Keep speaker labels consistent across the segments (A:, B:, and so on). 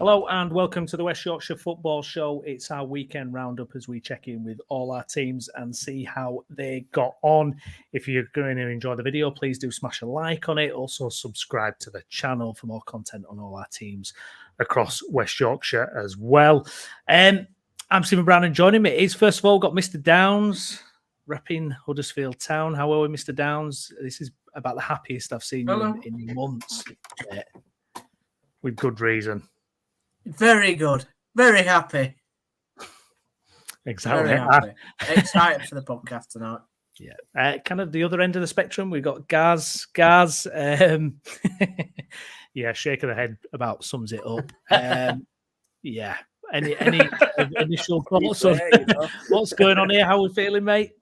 A: Hello and welcome to the West Yorkshire Football Show. It's our weekend roundup as we check in with all our teams and see how they got on. If you're going to enjoy the video, please do smash a like on it. Also subscribe to the channel for more content on all our teams across West Yorkshire as well. I'm Stephen Brown and joining me is first of all got Mr. Downs repping Huddersfield Town. How are we, Mr. Downs? This is about the happiest I've seen you in months. With good reason.
B: Very good. Very happy.
A: Exactly.
B: Very happy. Excited for the podcast tonight.
A: Yeah. Kind of the other end of the spectrum, we've got Gaz. Yeah, shake of the head about sums it up. Yeah. Any initial thoughts on what's going on here? How are we feeling, mate?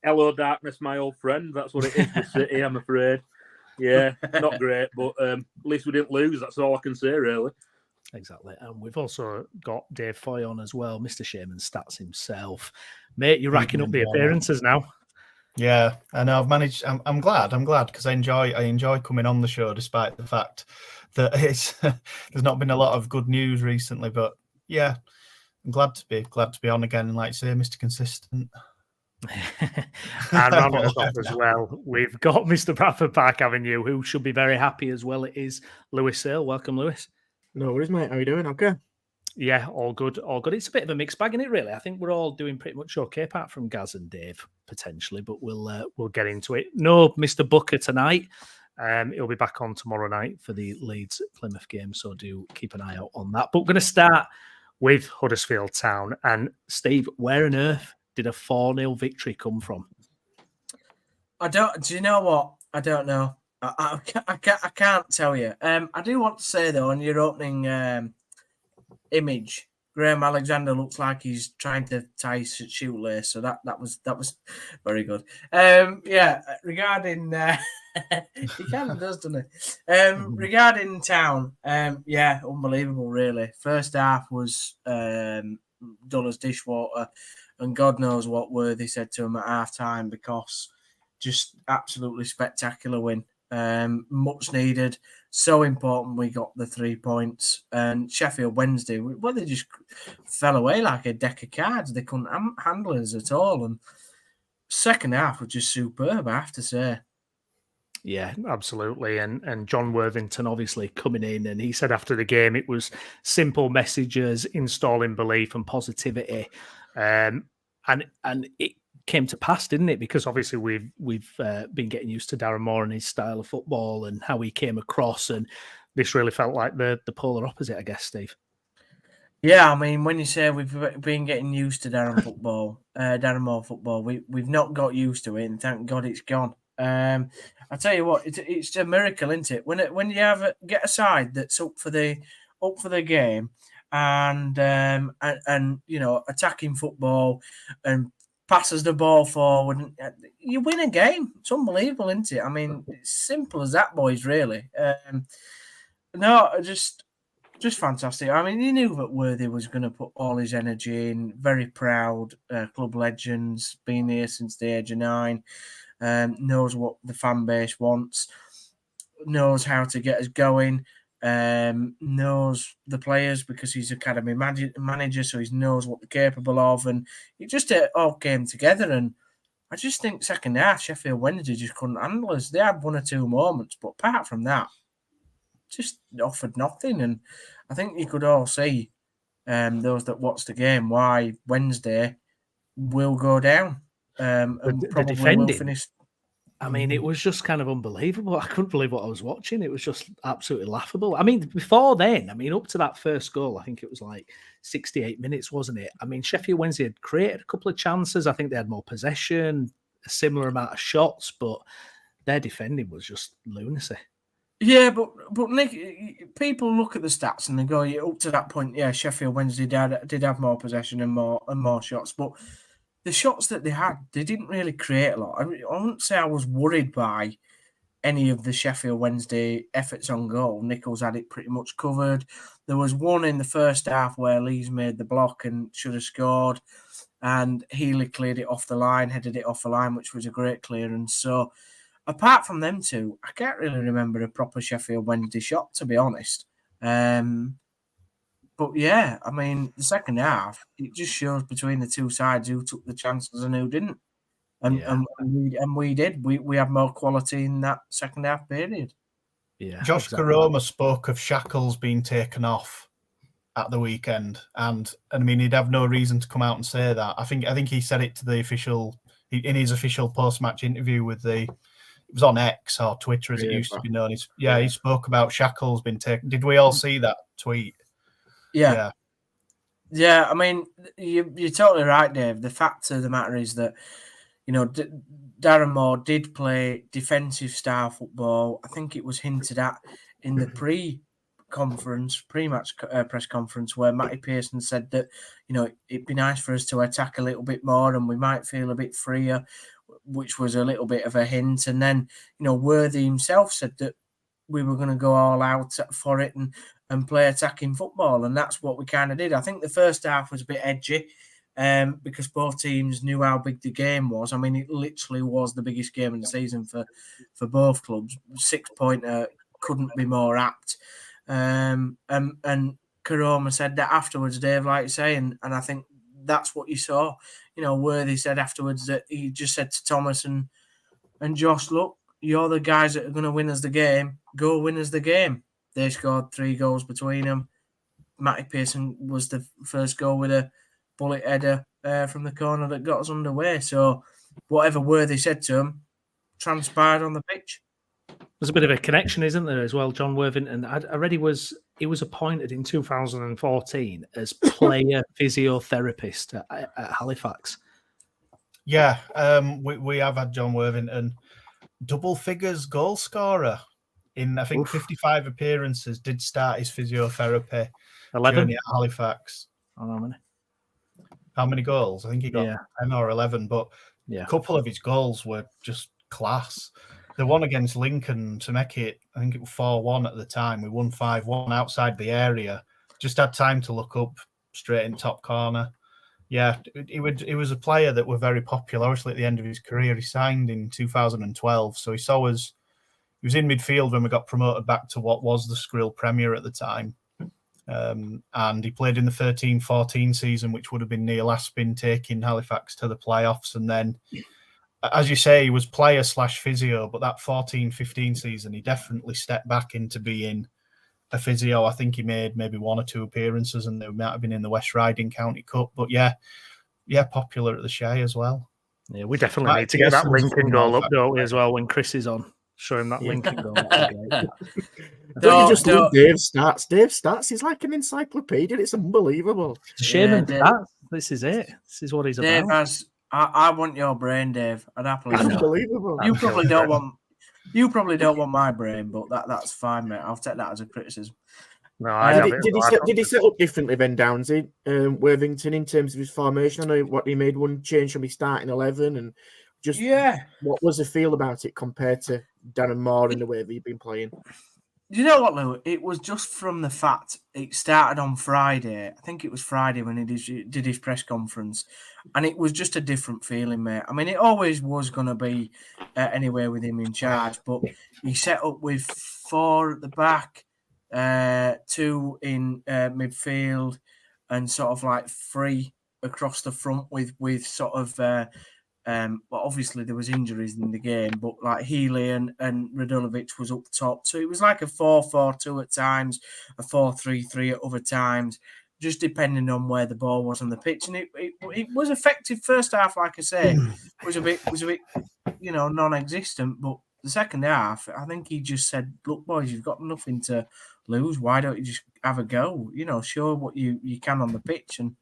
C: Hello, darkness, my old friend. That's what it is for City, I'm afraid. Yeah, not great, but at least we didn't lose. That's all I can say, really.
A: Exactly. And we've also got Dave Foy on as well, Mr. Shaman Stats himself. Mate, you're racking up the appearances now.
D: Yeah, I know. I've managed. I'm glad because I enjoy coming on the show, despite the fact that there's not been a lot of good news recently. But yeah, I'm glad to be on again. And like say, Mr. Consistent.
A: And rounding us off as well, we've got Mr. Bradford Park Avenue, who should be very happy as well. It is Lewis Sale. Welcome, Lewis.
E: No worries, mate. How are you doing? Okay.
A: Yeah, all good, all good. It's a bit of a mixed bag, isn't it, really? I think we're all doing pretty much okay, apart from Gaz and Dave, potentially, but we'll get into it. No Mr. Booker tonight. He'll be back on tomorrow night for the Leeds Plymouth game, so do keep an eye out on that. But we're going to start with Huddersfield Town. And Steve, where on earth did a 4-0 victory come from?
B: Do you know what? I don't know. I can't tell you. I do want to say though, on your opening image, Graham Alexander looks like he's trying to tie his shoelace. So that was very good. Yeah, regarding he kind of does, doesn't he? Regarding Town, yeah, unbelievable. Really, first half was dull as dishwater, and God knows what Worthy said to him at half time, because just absolutely spectacular win. Much needed, so important. We got the 3 points, and Sheffield Wednesday, well, they just fell away like a deck of cards. They couldn't handle us at all, and second half was just superb, I have to say.
A: Yeah, absolutely. And John Worthington obviously coming in, and he said after the game it was simple messages, installing belief and positivity, and it came to pass, didn't it? Because obviously we've been getting used to Darren Moore and his style of football and how he came across, and this really felt like the polar opposite, I guess, Steve.
B: Yeah, I mean, when you say we've been getting used to Darren Moore football, we've not got used to it, and thank God it's gone. I tell you what, it's a miracle, isn't it? When you get a side that's up for the game, and you know, attacking football and passes the ball forward, you win a game. It's unbelievable, isn't it? I mean, it's simple as that, boys, really. No, just fantastic. I mean, you knew that Worthy was going to put all his energy in. Very proud, club legends, been here since the age of 9, knows what the fan base wants, knows how to get us going, knows the players because he's academy manager, so he knows what they're capable of, and it just all came together. And I just think second half Sheffield Wednesday just couldn't handle us. They had 1 or 2 moments, but apart from that, just offered nothing. And I think you could all see, those that watched the game, why Wednesday will go down, and probably will finish.
A: I mean, it was just kind of unbelievable. I couldn't believe what I was watching. It was just absolutely laughable. I mean, before then, up to that first goal, I think it was like 68 minutes, wasn't it? I mean, Sheffield Wednesday had created a couple of chances. I think they had more possession, a similar amount of shots, but their defending was just lunacy.
B: Yeah, but Nick, people look at the stats and they go, yeah, up to that point, yeah, Sheffield Wednesday did have more possession and more shots, but the shots that they had, they didn't really create a lot. I wouldn't say I was worried by any of the Sheffield Wednesday efforts on goal. Nichols had it pretty much covered. There was one in the first half where Leeds made the block and should have scored, and Healy cleared it off the line, headed it off the line, which was a great clearance. So apart from them two, I can't really remember a proper Sheffield Wednesday shot, to be honest. But yeah, I mean, the second half, it just shows between the two sides who took the chances and who didn't. And
A: Yeah.
B: we did. We had more quality in that second half period.
A: Yeah,
D: Josh
A: exactly.
D: Karoma spoke of shackles being taken off at the weekend, and I mean he'd have no reason to come out and say that. I think he said it to the official in his official post-match interview with it was on X or Twitter as it used to be known. He spoke about shackles being taken. Did we all see that tweet?
B: Yeah. I mean, you're totally right, Dave. The fact of the matter is that, you know, Darren Moore did play defensive style football. I think it was hinted at in the pre-match press conference, where Matty Pearson said that, you know, it'd be nice for us to attack a little bit more and we might feel a bit freer, which was a little bit of a hint. And then, you know, Worthy himself said that we were going to go all out for it and play attacking football. And that's what we kind of did. I think the first half was a bit edgy because both teams knew how big the game was. I mean, it literally was the biggest game of the season for both clubs. 6-pointer couldn't be more apt. And Karoma said that afterwards, Dave, like you say, and I think that's what you saw. You know, Worthy said afterwards that he just said to Thomas and Josh, look, you're the guys that are going to win us the game. Go win us the game. They scored 3 goals between them. Matty Pearson was the first goal with a bullet header from the corner that got us underway. So whatever Worthy said to him transpired on the pitch.
A: There's a bit of a connection, isn't there, as well? John Worthington, I read he was appointed in 2014 as player physiotherapist at Halifax.
D: Yeah, we have had John Worthington, double figures goal scorer in, I think, 55 appearances, did start his physiotherapy
A: 11
D: journey at Halifax.
A: I don't know how many.
D: How many goals? I think he got 10 or 11, but a couple of his goals were just class. The one against Lincoln to make it, I think it was 4-1 at the time. We won 5-1 outside the area. Just had time to look up straight in top corner. Yeah, he was a player that were very popular. Obviously, at the end of his career, he signed in 2012. So he saw us. He was in midfield when we got promoted back to what was the Skrill Premier at the time. And he played in the 13-14 season, which would have been Neil Aspin taking Halifax to the playoffs. And then, as you say, he was player/physio, but that 14-15 season, he definitely stepped back into being a physio. I think he made maybe 1 or 2 appearances, and they might have been in the West Riding County Cup. But yeah, popular at the Shay as well.
A: Yeah, we definitely need to get that Lincoln goal up, don't we, as well, when Chris is on. Show him that Lincoln goal.
E: Don't you just love Dave's stats? Dave's stats, he's like an encyclopedia. It's unbelievable.
A: It's a shame and stats. This is it. This is what he's
B: Dave
A: about.
B: I want your brain, Dave. I'd happily.
E: It's unbelievable.
B: You probably don't want my brain, but that's fine, mate. I'll take that as a criticism.
A: No,
E: did he set up differently then, Downsy, Worthington, in terms of his formation? I know what he made one change from his starting 11, and just what was the feel about it compared to Darren Moore in the way that he'd been playing?
B: You know what, Lou? It was just from the fact it started on Friday. I think it was Friday when he did his press conference. And it was just a different feeling, mate. I mean, it always was going to be anyway with him in charge. But he set up with 4 at the back, 2 in midfield, and sort of like 3 across the front with sort of... but obviously there was injuries in the game, but like Healy and Radulovic was up top. So it was like a 4-4-2 at times, a 4-3-3 at other times, just depending on where the ball was on the pitch. And it was effective first half, like I say. It was a bit, you know, non-existent. But the second half, I think he just said, look, boys, you've got nothing to lose. Why don't you just have a go? You know, show what you can on the pitch. And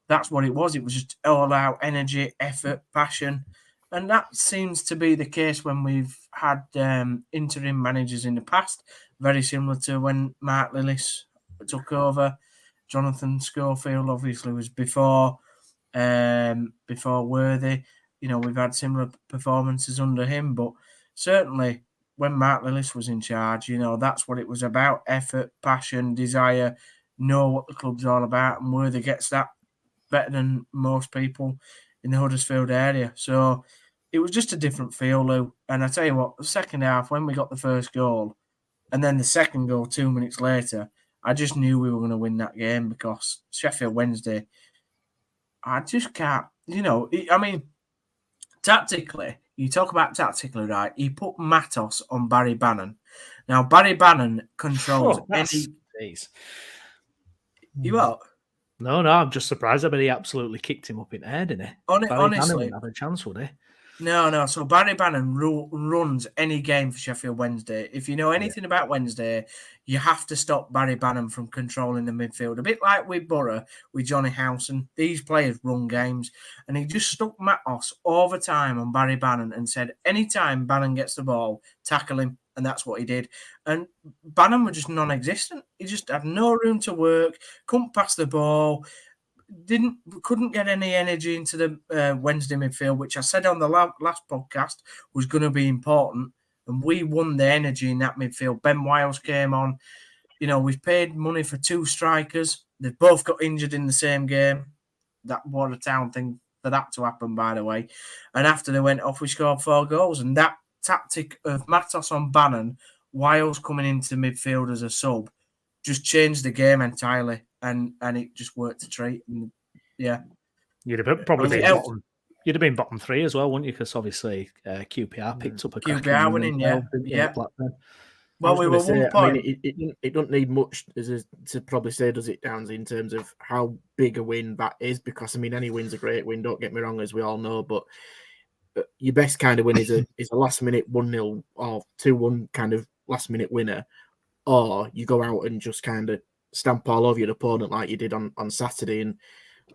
B: that's what it was. It was just all out energy, effort, passion. And that seems to be the case when we've had interim managers in the past, very similar to when Mark Lillis took over. Jonathan Schofield obviously was before Worthy. You know, we've had similar performances under him, but certainly when Mark Lillis was in charge, you know, that's what it was about. Effort, passion, desire, know what the club's all about, and Worthy gets that better than most people in the Huddersfield area. So it was just a different feel, Lou. And I tell you what, the second half, when we got the first goal, and then the second goal 2 minutes later, I just knew we were going to win that game because Sheffield Wednesday, I just can't, I mean, tactically, you talk about tactically, right? He put Matos on Barry Bannon. Now, Barry Bannon controls any...
A: Jeez.
B: You what?
A: No, I'm just surprised. I bet he absolutely kicked him up in the head, didn't he? Barry Bannon
B: Honestly,
A: wouldn't have a chance, would he?
B: No. So Barry Bannon runs any game for Sheffield Wednesday. If you know anything about Wednesday, you have to stop Barry Bannon from controlling the midfield. A bit like with Borough, with Johnny Howson. These players run games. And he just stuck Matos all the time on Barry Bannon and said, anytime Bannon gets the ball, tackle him. And that's what he did. And Bannon was just non-existent. He just had no room to work, couldn't pass the ball, couldn't get any energy into the Wednesday midfield, which I said on the last podcast was going to be important. And we won the energy in that midfield. Ben Wiles came on. We've paid money for 2 strikers. They've both got injured in the same game. That was a town thing for that to happen, by the way. And after they went off, we scored 4 goals. And that tactic of Matos on Bannon, Wiles coming into midfield as a sub, just changed the game entirely, and it just worked a treat. And yeah,
A: you'd have been bottom 3 as well, wouldn't you? Because obviously QPR picked up a
B: QPR winning, yeah. Well, we were 1 point.
E: I mean, it don't need much to probably say, does it, Downs, in terms of how big a win that is? Because I mean, any win's a great win. Don't get me wrong, as we all know, but your best kind of win is a last minute 1-0 or 2-1 kind of last minute winner, or you go out and just kind of stamp all over your opponent like you did on Saturday. And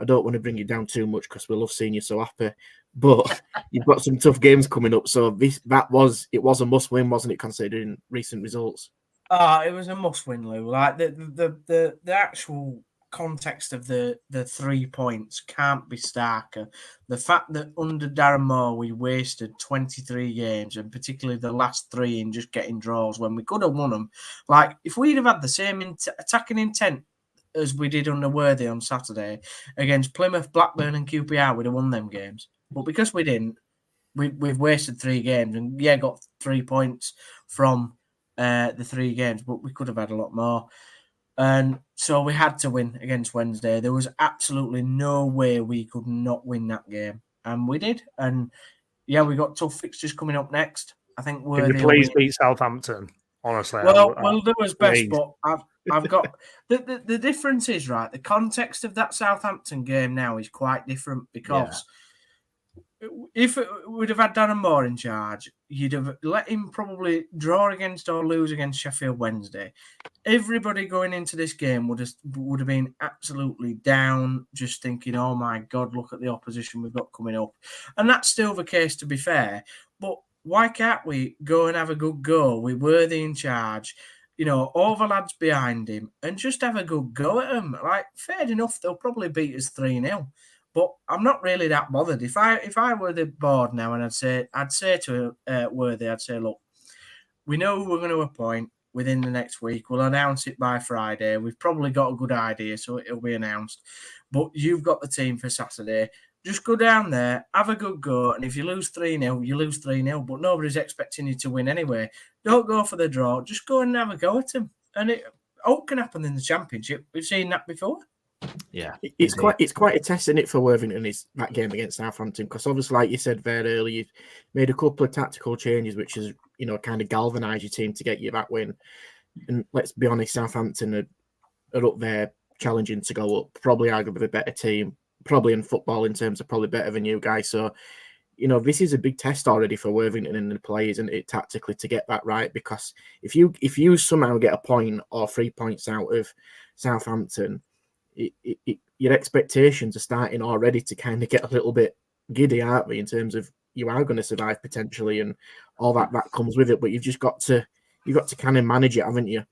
E: I don't want to bring you down too much because we love seeing you so happy, but you've got some tough games coming up. So it was a must win, wasn't it, considering recent results?
B: It was a must win, Lou. Like the actual context of the 3 points can't be starker. The fact that under Darren Moore we wasted 23 games, and particularly the last 3 in just getting draws when we could have won them. Like, if we'd have had the same attacking intent as we did under Worthy on Saturday against Plymouth, Blackburn and QPR, we'd have won them games. But because we didn't, we've wasted 3 games and got 3 points from the 3 games, but we could have had a lot more. And so we had to win against Wednesday. There was absolutely no way we could not win that game. And we did. And we got tough fixtures coming up next. I think
A: Can you please beat Southampton? Honestly.
B: We'll do as best, but I've got the difference is, right, the context of that Southampton game now is quite different because if we'd have had Darren Moore in charge, you'd have let him probably draw against or lose against Sheffield Wednesday. Everybody going into this game would have been absolutely down, just thinking, oh my God, look at the opposition we've got coming up. And that's still the case, to be fair. But why can't we go and have a good go with Worthy in charge, all the lads behind him, and just have a good go at them? Like, fair enough, they'll probably beat us 3-0. But I'm not really that bothered. If I were the board now, and I'd say to Worthy, I'd say, look, we know who we're going to appoint within the next week. We'll announce it by Friday. We've probably got a good idea, so it'll be announced. But you've got the team for Saturday. Just go down there, have a good go, and if you lose 3-0, you lose 3-0. But nobody's expecting you to win anyway. Don't go for the draw. Just go and have a go at them. And it can happen in the Championship. We've seen that before.
A: Yeah,
E: it's quite a test, isn't it, for Worthington, is that game against Southampton, because obviously, like you said very early, you've made a couple of tactical changes which has kind of galvanised your team to get you that win. And let's be honest, Southampton are up there challenging to go up, probably arguably a better team, probably in football in terms of probably better than you guys. So this is a big test already for Worthington and the players, isn't it, tactically, to get that right? Because if you somehow get a point or 3 points out of Southampton, your expectations are starting already to kind of get a little bit giddy, aren't we, in terms of you are going to survive potentially and all that comes with it. But you've got to kind of manage it, haven't you?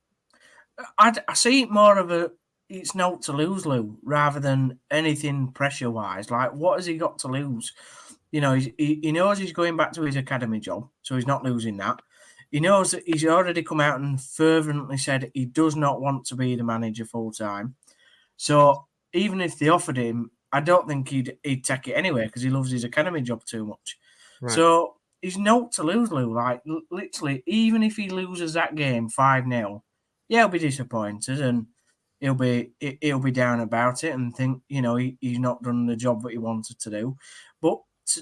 B: I see it more of it's not to lose, Lou, rather than anything pressure-wise. Like, what has he got to lose? He knows he's going back to his academy job, so he's not losing that. He knows that he's already come out and fervently said he does not want to be the manager full-time. So even if they offered him, I don't think he'd take it anyway because he loves his academy job too much. Right. So he's not to lose, Lou. Like, literally, even if he loses that game 5-0, he'll be disappointed. And he'll be down about it and think, he's not done the job that he wanted to do. But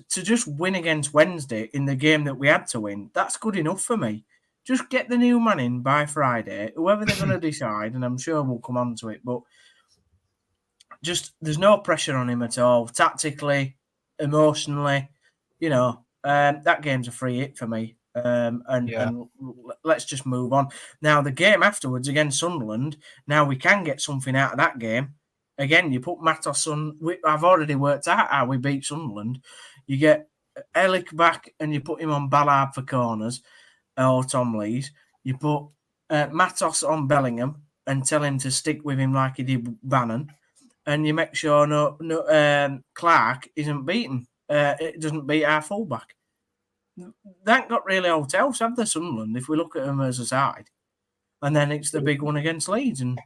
B: to just win against Wednesday in the game that we had to win, that's good enough for me. Just get the new man in by Friday, whoever they're going to decide, and I'm sure we'll come on to it. But just there's no pressure on him at all, tactically, emotionally. That game's a free hit for me. And let's just move on. Now, the game afterwards against Sunderland, now we can get something out of that game. Again, you put Matos on. I've already worked out how we beat Sunderland. You get Elic back and you put him on Ballard for corners, or Tom Lees. You put Matos on Bellingham and tell him to stick with him like he did Bannon. And you make sure Clark isn't beaten. It doesn't beat our fullback. That got really old else, have the Sunderland, if we look at them as a side. And then it's the big one against Leeds. And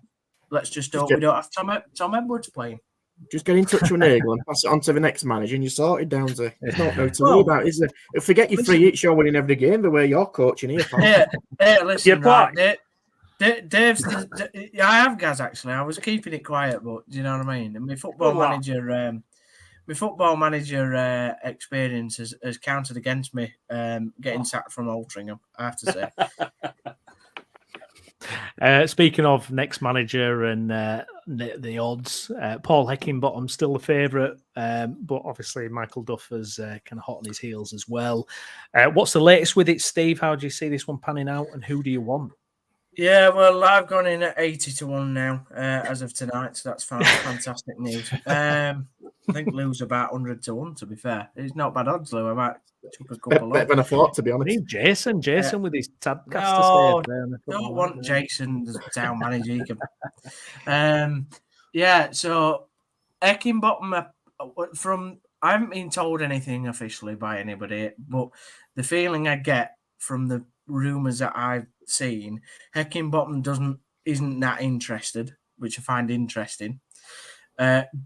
B: let's just hope we don't have Tom Edwards playing.
E: Just get in touch with Nagel and pass it on to the next manager, and you're sorted, Downsy. It's not no to worry about, is there? Forget your free hits, you're winning every game the way you're coaching here.
B: Listen, right, Dave's. I have Gaz actually. I was keeping it quiet, but do you know what I mean? And my football manager experience has counted against me getting sacked from Altrincham, I have to say.
A: Speaking of next manager and the odds, Paul Heckingbottom's still the favourite, but obviously Michael Duff is kind of hot on his heels as well. What's the latest with it, Steve? How do you see this one panning out, and who do you want?
B: Yeah, well, I've gone in at 80-1 now as of tonight, so that's fantastic news. I think Lou's about 100-1, to be fair. It's not bad odds, Lou. I might chuck a couple
E: better than I thought, to be honest.
A: Jason with his Tadcaster.
B: No, don't want Jason, the town manager. He can. So Heckingbottom, I haven't been told anything officially by anybody, but the feeling I get from the rumours that I've seen, Heckingbottom isn't that interested, which I find interesting.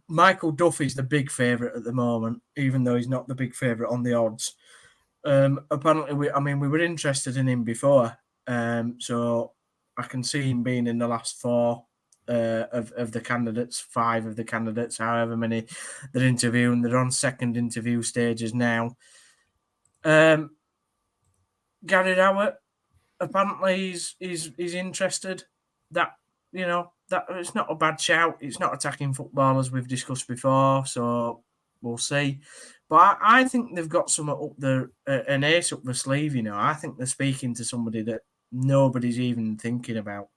B: Michael Duff is the big favourite at the moment, even though he's not the big favourite on the odds. Apparently, we were interested in him before, so I can see him being in the last four of the candidates, 5 of the candidates, however many they're interviewing. They're on second interview stages now. Gary Rowett, apparently he's interested. That it's not a bad shout. It's not attacking football as we've discussed before, so we'll see. But I think they've got some up there, an ace up the sleeve. I think they're speaking to somebody that nobody's even thinking about.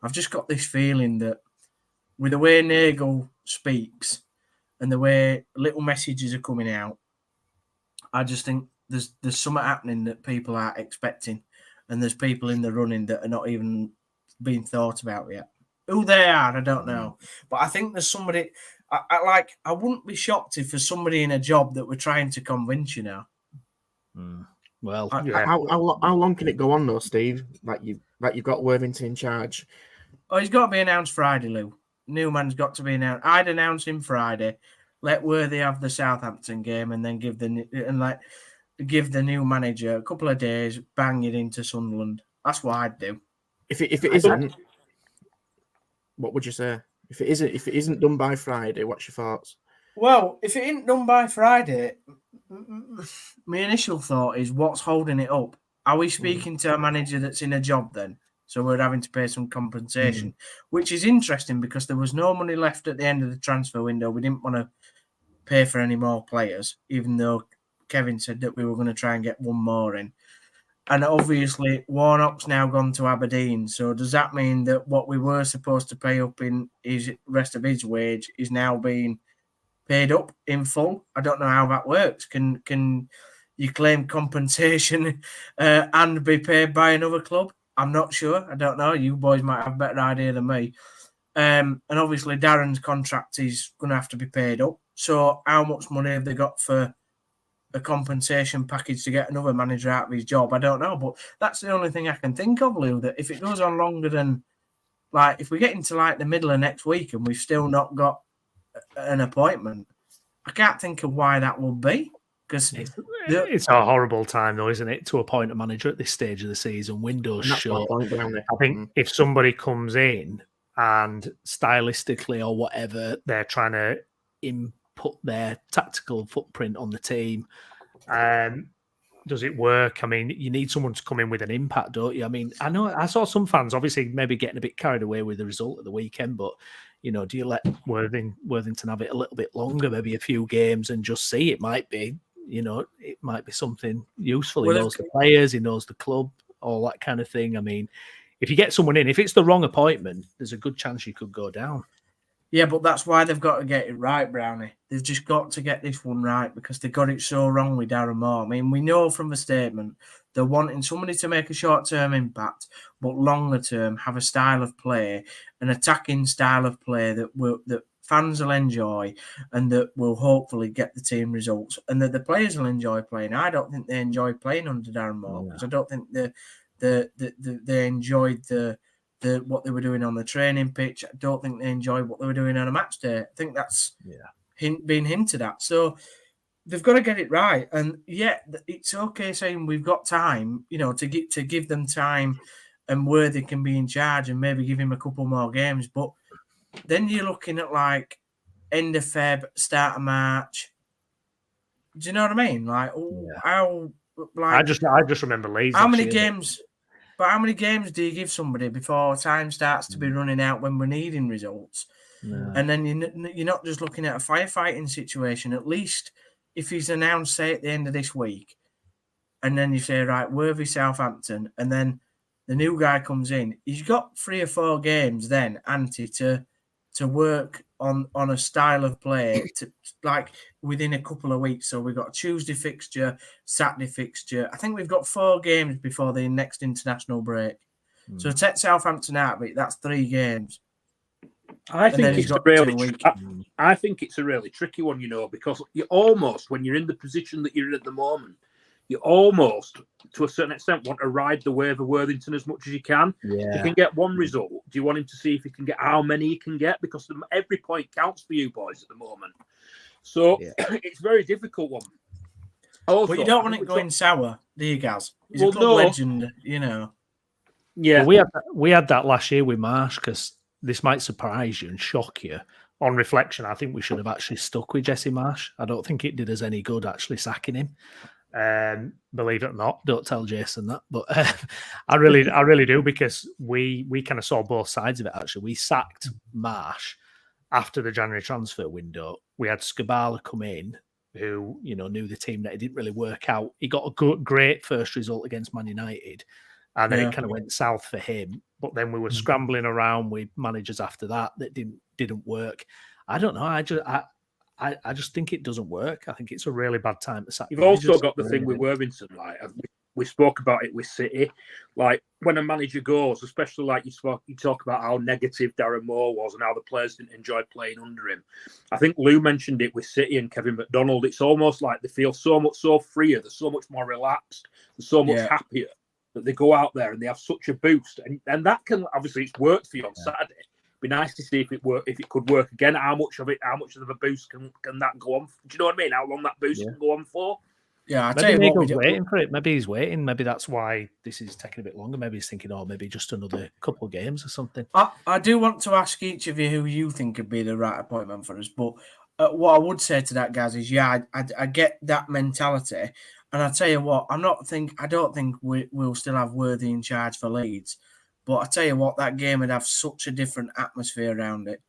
B: I've just got this feeling that with the way Nagel speaks and the way little messages are coming out, I just think there's something happening that people aren't expecting, and there's people in the running that are not even being thought about yet. Who they are, I don't know, but I think there's somebody. I wouldn't be shocked if there's somebody in a job that we're trying to convince.
A: Well,
E: how long can it go on though, Steve? Like you've got Worthington in charge.
B: Oh, he's got to be announced Friday, Lou. Newman's got to be announced. I'd announce him Friday. Let Worthy have the Southampton game, and then give the new manager a couple of days, bang it into Sunderland. That's what I'd do.
E: If it isn't, what would you say? If it isn't done by Friday, what's your thoughts?
B: Well, if it isn't done by Friday, my initial thought is, what's holding it up? Are we speaking to a manager that's in a job then? So we're having to pay some compensation, which is interesting because there was no money left at the end of the transfer window. We didn't want to pay for any more players, even though Kevin said that we were going to try and get one more in. And obviously, Warnock's now gone to Aberdeen. So does that mean that what we were supposed to pay up in his rest of his wage is now being paid up in full? I don't know how that works. Can you claim compensation and be paid by another club? I'm not sure. I don't know. You boys might have a better idea than me. And obviously, Darren's contract is going to have to be paid up. So how much money have they got for a compensation package to get another manager out of his job? I don't know. But that's the only thing I can think of, Lou, that if it goes on longer than, if we get into the middle of next week and we've still not got an appointment, I can't think of why that would be. Because
A: it's a horrible time, though, isn't it, to appoint a manager at this stage of the season? Windows shut. I think if somebody comes in and stylistically or whatever, they're trying to input their tactical footprint on the team. Does it work? I mean, you need someone to come in with an impact, don't you? I mean, I know I saw some fans obviously maybe getting a bit carried away with the result of the weekend, but do you let Worthington have it a little bit longer, maybe a few games, and just see? It might be, it might be something useful. He knows the players, he knows the club, all that kind of thing. I mean, if you get someone in, if it's the wrong appointment, there's a good chance you could go down.
B: Yeah, but that's why they've got to get it right, Brownie. They've just got to get this one right because they got it so wrong with Darren Moore. I mean, we know from the statement they're wanting somebody to make a short-term impact, but longer-term have a style of play, an attacking style of play that fans will enjoy and that will hopefully get the team results and that the players will enjoy playing. I don't think they enjoy playing under Darren Moore because I don't think they enjoyed what they were doing on the training pitch. I don't think they enjoyed what they were doing on a match day. I think that's been hinted at. So they've got to get it right. And it's okay saying we've got time, to give them time, and Worthy can be in charge and maybe give him a couple more games. But then you're looking at like end of Feb, start of March. Do you know what I mean? Like, how? Like,
A: I just remember Leeds.
B: How many games? But how many games do you give somebody before time starts to be running out when we're needing results? No. And then you're not just looking at a firefighting situation. At least if he's announced, say, at the end of this week, and then you say, right, Worthy, Southampton, and then the new guy comes in, he's got 3 or 4 games then, Ante, to work on a style of play like within a couple of weeks. So we've got a Tuesday fixture, Saturday fixture. I think we've got 4 games before the next international break. So take Southampton out of it, that's 3 games.
C: I think it's a really tricky one, because you almost, when you're in the position that you're in at the moment, you almost, to a certain extent, want to ride the wave of Worthington as much as you can. Yeah. If you can get one result, do you want him to see if he can get how many he can get? Because every point counts for you boys at the moment. So it's a very difficult one. Also,
B: but you don't want it going sour, do you, Gaz? He's a club legend,
A: Yeah, well, we had that last year with Marsh, because this might surprise you and shock you. On reflection, I think we should have actually stuck with Jesse Marsh. I don't think it did us any good actually sacking him. Believe it or not, don't tell Jason that, but I really do, because we kind of saw both sides of it. Actually, we sacked Marsh after the January transfer window. We had Skubala come in, who knew the team, that it didn't really work out. He got a great first result against Man United, and then it kind of went south for him. But then we were scrambling around with managers after that didn't work. I don't know. I just think it doesn't work. I think it's a really bad time to sack.
C: You've also got the thing with Worthington, like we spoke about it with City. Like when a manager goes, especially like you talk about how negative Darren Moore was and how the players didn't enjoy playing under him. I think Lou mentioned it with City and Kevin McDonald. It's almost like they feel so freer. They're so much more relaxed. They're so much happier that they go out there and they have such a boost. And that can, obviously, it's worked for you on Saturday. Be nice to see if it could work again. How much of a boost can that go on? Do you know what I mean? How long that boost can go on for?
B: Yeah,
A: maybe he's waiting for it. Maybe he's waiting. Maybe that's why this is taking a bit longer. Maybe he's thinking, maybe just another couple of games or something.
B: I do want to ask each of you who you think would be the right appointment for us. But what I would say to that, guys, is I get that mentality, and I tell you what, I don't think we'll still have Worthy in charge for Leeds. But I tell you what, that game would have such a different atmosphere around it.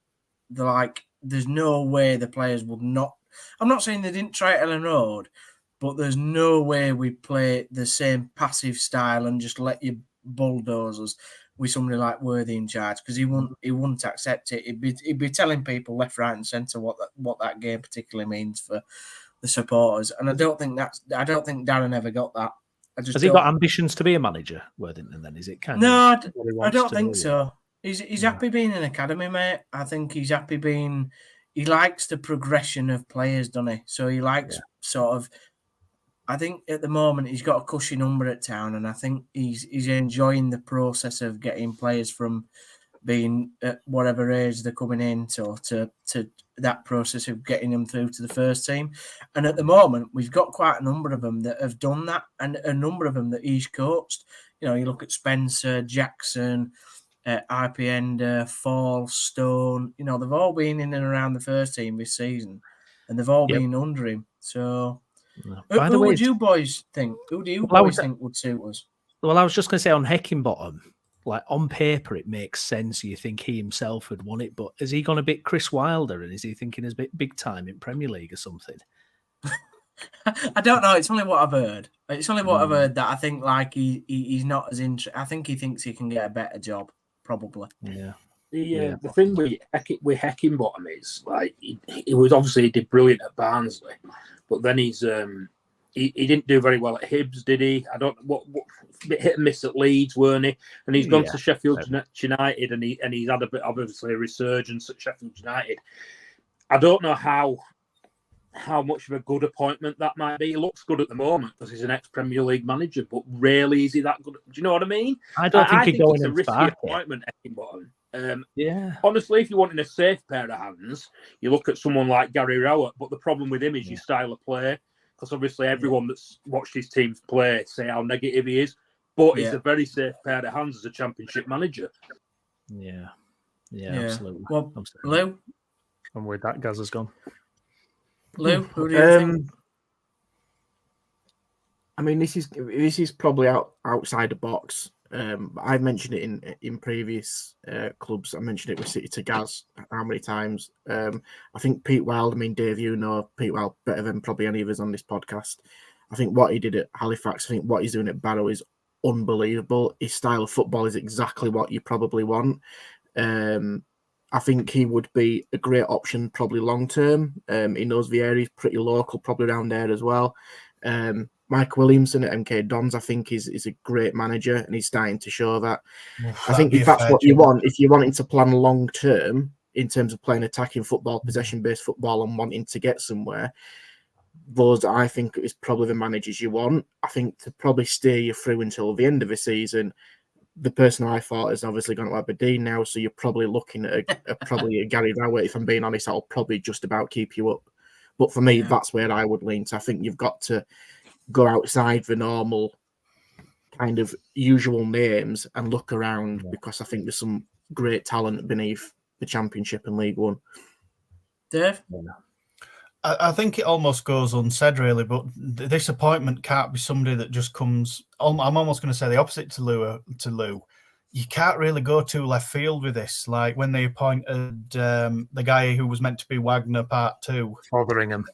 B: There's no way the players would not. I'm not saying they didn't try it Ellen Road, but there's no way we play the same passive style and just let you bulldoze us with somebody like Worthy in charge, because he wouldn't accept it. He'd be telling people left, right, and centre what that game particularly means for the supporters. And I don't think Darren ever got that.
A: Has he got ambitions to be a manager, Worthington, then? Is it kind
B: of... No, I don't think so. He's happy being an academy, mate. I think he's happy being... He likes the progression of players, doesn't he? So he likes sort of... I think at the moment he's got a cushy number at Town, and I think he's enjoying the process of getting players from being at whatever age they're coming in to that process of getting them through to the first team. And at the moment, we've got quite a number of them that have done that, and a number of them that he's coached. You look at Spencer, Jackson, IP Ender, Fall, Stone. You know, they've all been in and around the first team this season, and they've all been under him. So, who would you boys think? Who do you boys think would suit us?
A: Well, I was just going to say on Heckingbottom, like on paper, it makes sense. You think he himself would want it, but has he gone a bit Chris Wilder, and is he thinking he's a bit big time in Premier League or something?
B: I don't know. It's only what I've heard. I've heard that I think like he's not as interested. I think he thinks he can get a better job, probably.
A: Yeah.
C: The thing with Heckingbottom is like he did brilliant at Barnsley, but then he didn't do very well at Hibs, did he? I don't what bit hit and miss at Leeds, weren't he? And he's gone to Sheffield United, and he's had a bit obviously a resurgence at Sheffield United. I don't know how much of a good appointment that might be. He looks good at the moment because he's an ex-Premier League manager, but rarely is he that good. Do you know what I mean?
A: I think
C: it's a risky appointment, Heckingbottom. Honestly, if you're wanting a safe pair of hands, you look at someone like Gary Rowett, but the problem with him is your style of play, because obviously everyone that's watched his teams play say how negative he is, but he's a very safe pair of hands as a Championship manager.
A: Yeah, absolutely.
B: Well,
A: absolutely.
B: Lou?
A: And with that, Gaz has gone.
B: Lou, who do you think?
E: I mean, this is probably outside the box. I've mentioned it in previous clubs. I mentioned it with City to Gaz how many times. I think Pete Wild, I mean, Dave, you know Pete Wild better than probably any of us on this podcast. I think what he did at Halifax, I think what he's doing at Barrow is unbelievable. His style of football is exactly what you probably want. I think he would be a great option probably long term. He knows the area, he's pretty local, probably around there as well. Mike Williamson at MK Dons, I think, is a great manager, and he's starting to show that. I think if that's what you want, if you're wanting to plan long term in terms of playing attacking football, possession-based football, and wanting to get somewhere, those I think is probably the managers you want. I think to probably steer you through until the end of the season, the person I thought is obviously going to Aberdeen now, so you're probably looking at probably a Gary Rowett. If I'm being honest, that'll probably just about keep you up. But for me, that's where I would lean. So I think you've got to go outside the normal kind of usual names and look around, because I think there's some great talent beneath the Championship and League One.
B: Dave?
D: I think it almost goes unsaid, really, but this appointment can't be somebody that just comes. I'm almost going to say the opposite to Lou. You can't really go too left field with this. Like when they appointed the guy who was meant to be Wagner Part 2.
A: Fotheringham.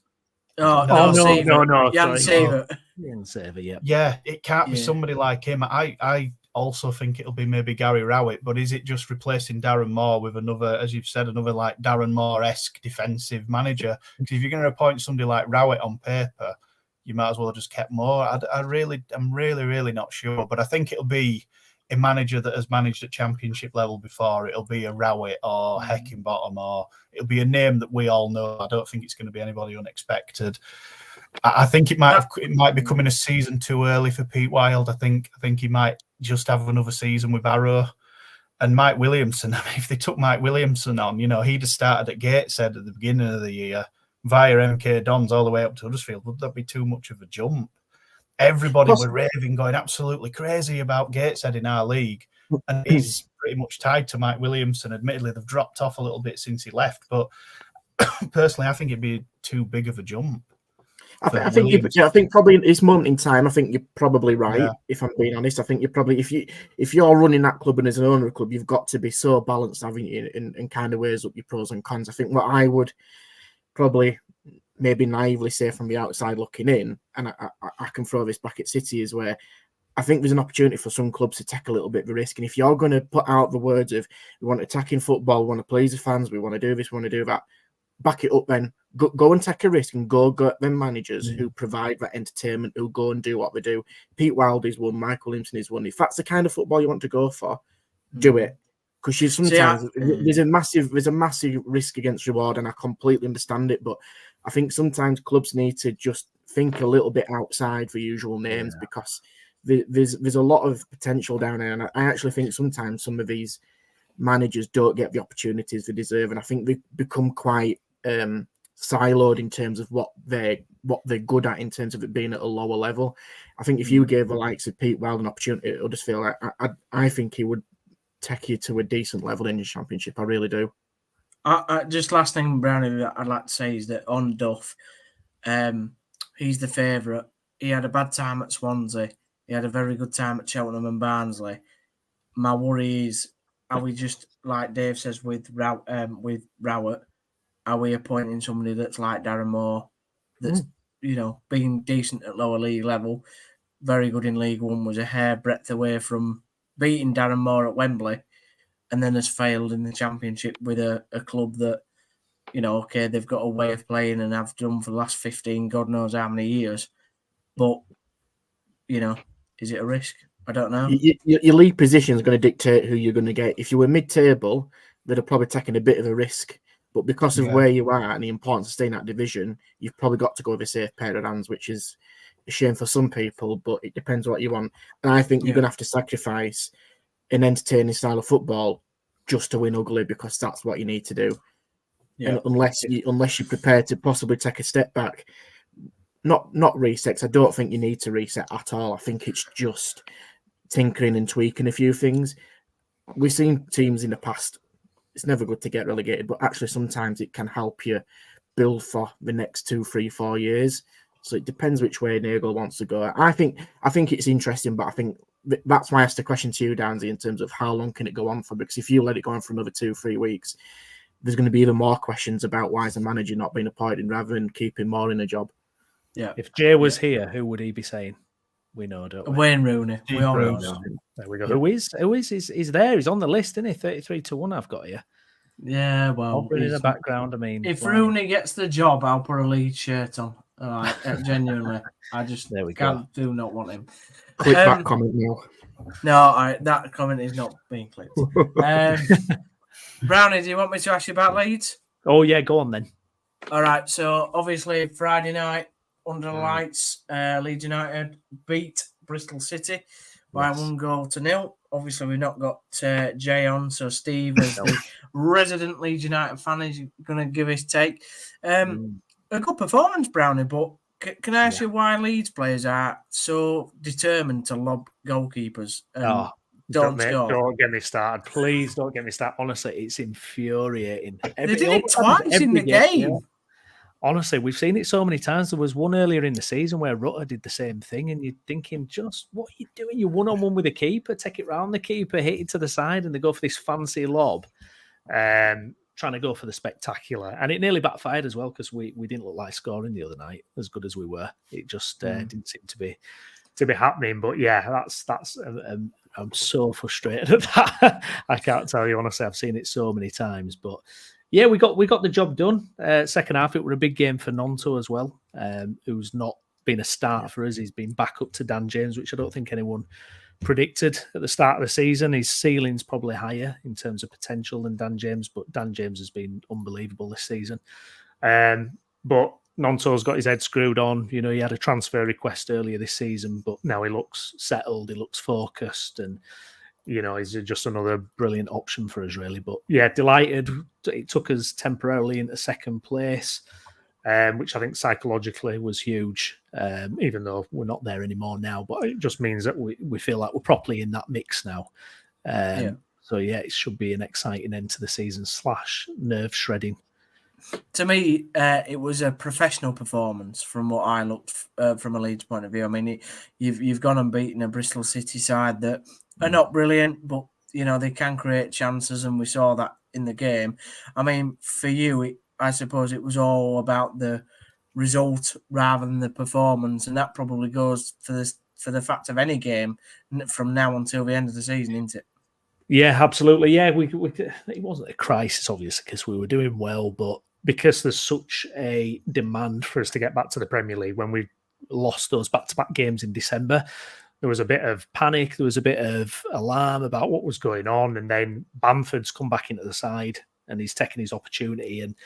B: No. Jan Saver.
A: Jan Saver, yeah.
D: Yeah, it can't be somebody like him. I also think it'll be maybe Gary Rowett, but is it just replacing Darren Moore with another, as you've said, another like Darren Moore-esque defensive manager? Because if you're going to appoint somebody like Rowett on paper, you might as well have just kept Moore. I'm really not sure, but I think it'll be a manager that has managed at Championship level before. It'll be a Rowett or Heckingbottom, or it'll be a name that we all know. I don't think it's going to be anybody unexpected. I think it might be coming a season too early for Pete Wild. I think he might just have another season with Barrow. And Mike Williamson, I mean, if they took Mike Williamson on, he'd have started at Gateshead at the beginning of the year via MK Dons all the way up to Huddersfield. Would that be too much of a jump? Everybody were raving, going absolutely crazy about Gateshead in our league. And he's pretty much tied to Mike Williamson. Admittedly, they've dropped off a little bit since he left. But personally, I think it'd be too big of a jump.
E: I think probably in this moment in time, I think you're probably right. Yeah. If I'm being honest, I think you're probably if you're running that club and as an owner of a club, you've got to be so balanced, haven't you, and kind of weighs up your pros and cons. I think what I would probably maybe naively say from the outside looking in, and I can throw this back at City, is where I think there's an opportunity for some clubs to take a little bit of a risk. And if you're going to put out the words of we want attacking football, we want to please the fans, we want to do this, we want to do that, back it up then. Go and take a risk and go get them managers who provide that entertainment, who go and do what they do. Pete Wild is one, Michael Williamson is one. If that's the kind of football you want to go for, do it. Because sometimes there's a massive risk against reward, and I completely understand it. But I think sometimes clubs need to just think a little bit outside the usual names, because there's a lot of potential down there. And I actually think sometimes some of these managers don't get the opportunities they deserve, and I think they become quite siloed in terms of what they're good at in terms of it being at a lower level. I think if you gave the likes of Pete Wild an opportunity, it'll just feel like I think he would take you to a decent level in your championship. I really do.
B: Just last thing, Brownie, that I'd like to say is that on Duff, he's the favourite. He had a bad time at Swansea. He had a very good time at Cheltenham and Barnsley. My worry is, are we just, like Dave says, with Rowett, are we appointing somebody that's like Darren Moore, that's, being decent at lower league level, very good in League One, was a hair breadth away from beating Darren Moore at Wembley, and then has failed in the Championship with a club that, okay, they've got a way of playing and have done for the last 15, God knows how many years. But, is it a risk? I don't know.
E: Your league position is going to dictate who you're going to get. If you were mid-table, they'd have probably taken a bit of a risk. But because of where you are and the importance of staying in that division, you've probably got to go with a safe pair of hands, which is a shame for some people, but it depends what you want. And I think you're going to have to sacrifice an entertaining style of football just to win ugly, because that's what you need to do. Yeah. And unless you're prepared to possibly take a step back, not reset. 'Cause I don't think you need to reset at all. I think it's just tinkering and tweaking a few things. We've seen teams in the past. It's never good to get relegated, but actually sometimes it can help you build for the next 2, 3, 4 years. So it depends which way Nagel wants to go. I think it's interesting, but I think that's why I asked the question to you, Downsy, in terms of how long can it go on for? Because if you let it go on for another 2, 3 weeks, there's going to be even more questions about why is the manager not being appointed rather than keeping more in a job.
B: Yeah.
A: If Jay was here, who would he be saying? We know, don't we?
B: Wayne Rooney. We all know.
A: There we go. Yeah. Who is? He's there. He's on the list, isn't he? 33-1. I've got here.
B: Yeah, well,
A: in the background. I mean,
B: if Rooney gets the job, I'll put a Leeds shirt on. Genuinely, I just do not want him.
E: Click that comment now.
B: No, that comment is not being clicked. Brownie, do you want me to ask you about Leeds?
A: Oh yeah, go on then.
B: All right, so obviously Friday night under the lights, Leeds United beat Bristol City by 1-0. Obviously, we've not got Jay on, so Steve, as the resident Leeds United fan, is going to give his take. A good performance, Brownie, but can I ask you why Leeds players are so determined to lob goalkeepers? Don't
A: get me started. Please don't get me started. Honestly, it's infuriating.
B: They did it twice in the game. Yeah.
A: Honestly, we've seen it so many times. There was one earlier in the season where Rutter did the same thing, and you're thinking, just what are you doing? You're one-on-one with the keeper, take it round the keeper, hit it to the side, and they go for this fancy lob, trying to go for the spectacular. And it nearly backfired as well, because we didn't look like scoring the other night as good as we were. It just didn't seem to be happening. But yeah, that's I'm so frustrated at that. I can't tell you, honestly. I've seen it so many times, but yeah, we got the job done. Second half, it was a big game for Nonto as well, who's not been a start for us. He's been back up to Dan James, which I don't think anyone predicted at the start of the season. His ceiling's probably higher in terms of potential than Dan James, but Dan James has been unbelievable this season. But Nonto's got his head screwed on. He had a transfer request earlier this season, but now he looks settled, he looks focused, and he's just another brilliant option for us, really. But yeah, delighted. It took us temporarily into second place, which I think psychologically was huge, even though we're not there anymore now. But it just means that we feel like we're properly in that mix now. So yeah, it should be an exciting end to the season / nerve shredding.
B: To me, it was a professional performance from what I looked from a Leeds point of view. I mean, you've gone and beaten a Bristol City side that are not brilliant, but they can create chances, and we saw that in the game. I mean, for you, I suppose it was all about the result rather than the performance, and that probably goes for the fact of any game from now until the end of the season, isn't it?
A: Yeah, absolutely. Yeah, it wasn't a crisis, obviously, because we were doing well, but because there's such a demand for us to get back to the Premier League, when we lost those back-to-back games in December, there was a bit of panic, there was a bit of alarm about what was going on, and then Bamford's come back into the side and he's taken his opportunity. And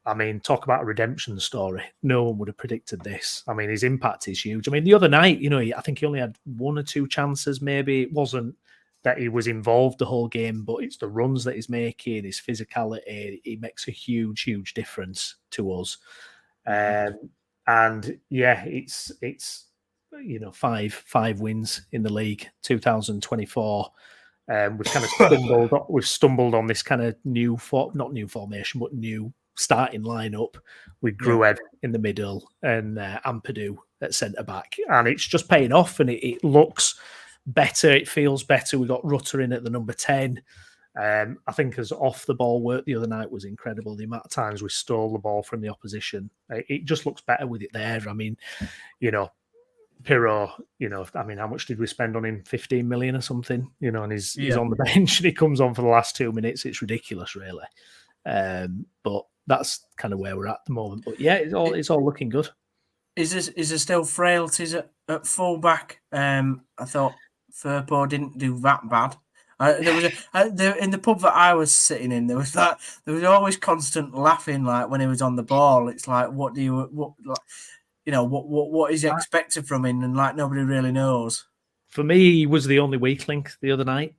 A: I mean, talk about a redemption story. No one would have predicted this. I mean, his impact is huge. I mean, the other night, I think he only had 1 or 2 chances, maybe. It wasn't that he was involved the whole game, but it's the runs that he's making, his physicality. He makes a huge, huge difference to us. And yeah, it's 5 wins in the league, 2024. We've kind of stumbled on this kind of not new formation, but new starting lineup with Gruev in the middle and Ampadu at centre back, and it's just paying off, and it looks better. It feels better. We got Rutter in at the number 10. I think his off the ball work the other night was incredible. The amount of times we stole the ball from the opposition, it just looks better with it there. I mean, Pirro, I mean, how much did we spend on him? 15 million or something, and he's on the bench and he comes on for the last 2 minutes. It's ridiculous, really. But that's kind of where we're at the moment. But yeah, it's all looking good.
B: Is there still frailties at fullback? I thought Firpo didn't do that bad. There was in the pub that I was sitting in. There was always constant laughing, like when he was on the ball. It's like, what is expected from him, and like nobody really knows.
A: For me, he was the only weak link the other night.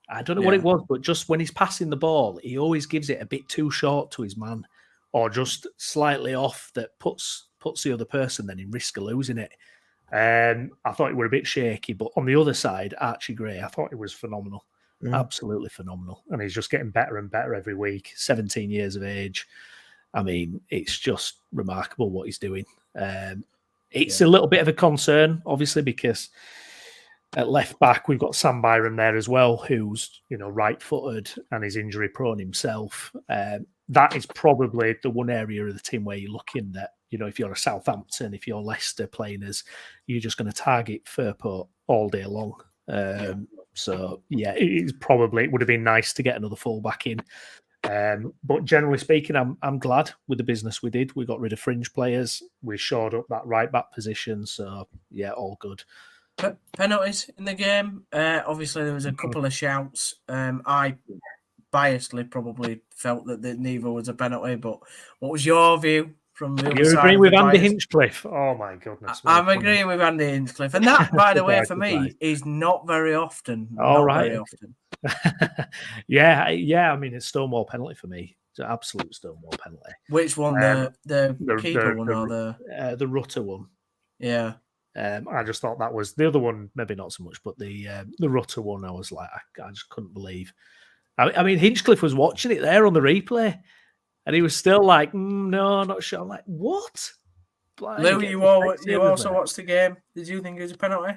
A: I don't know what it was, but just when he's passing the ball, he always gives it a bit too short to his man, or just slightly off that puts the other person then in risk of losing it. I thought it were a bit shaky, but on the other side, Archie Gray, I thought it was phenomenal. Absolutely phenomenal. And he's just getting better and better every week. 17 years of age. I mean, it's just remarkable what he's doing. It's a little bit of a concern, obviously, because at left back, we've got Sam Byram there as well, who's, right-footed and is injury-prone himself. That is probably the one area of the team where you're looking at, if you're a Southampton, if you're Leicester playing as, you're just going to target Firpo all day long. So, it would have been nice to get another fullback in. But generally speaking, I'm glad with the business we did. We got rid of fringe players. We shored up that right back position. So, all good.
B: Penalties in the game. Obviously, there was a couple of shouts. I biasedly probably felt that neither was a penalty. But what was your view from the other side?
A: You're agreeing with Andy Hinchcliffe? Oh, my goodness.
B: I'm agreeing with Andy Hinchcliffe. And that, by the way, for me, is not very often. Very often.
A: Yeah. I mean, it's Stonewall penalty for me. It's an absolute Stonewall penalty.
B: Which one? The keeper one or
A: the Rutter one?
B: Yeah.
A: I just thought that was the other one, maybe not so much, but the Rutter one, I was like, I just couldn't believe. I mean, Hinchcliffe was watching it there on the replay, and he was still like, no, not sure. I'm like, what?
B: Lou, you also watched the game. Did you think it was a penalty?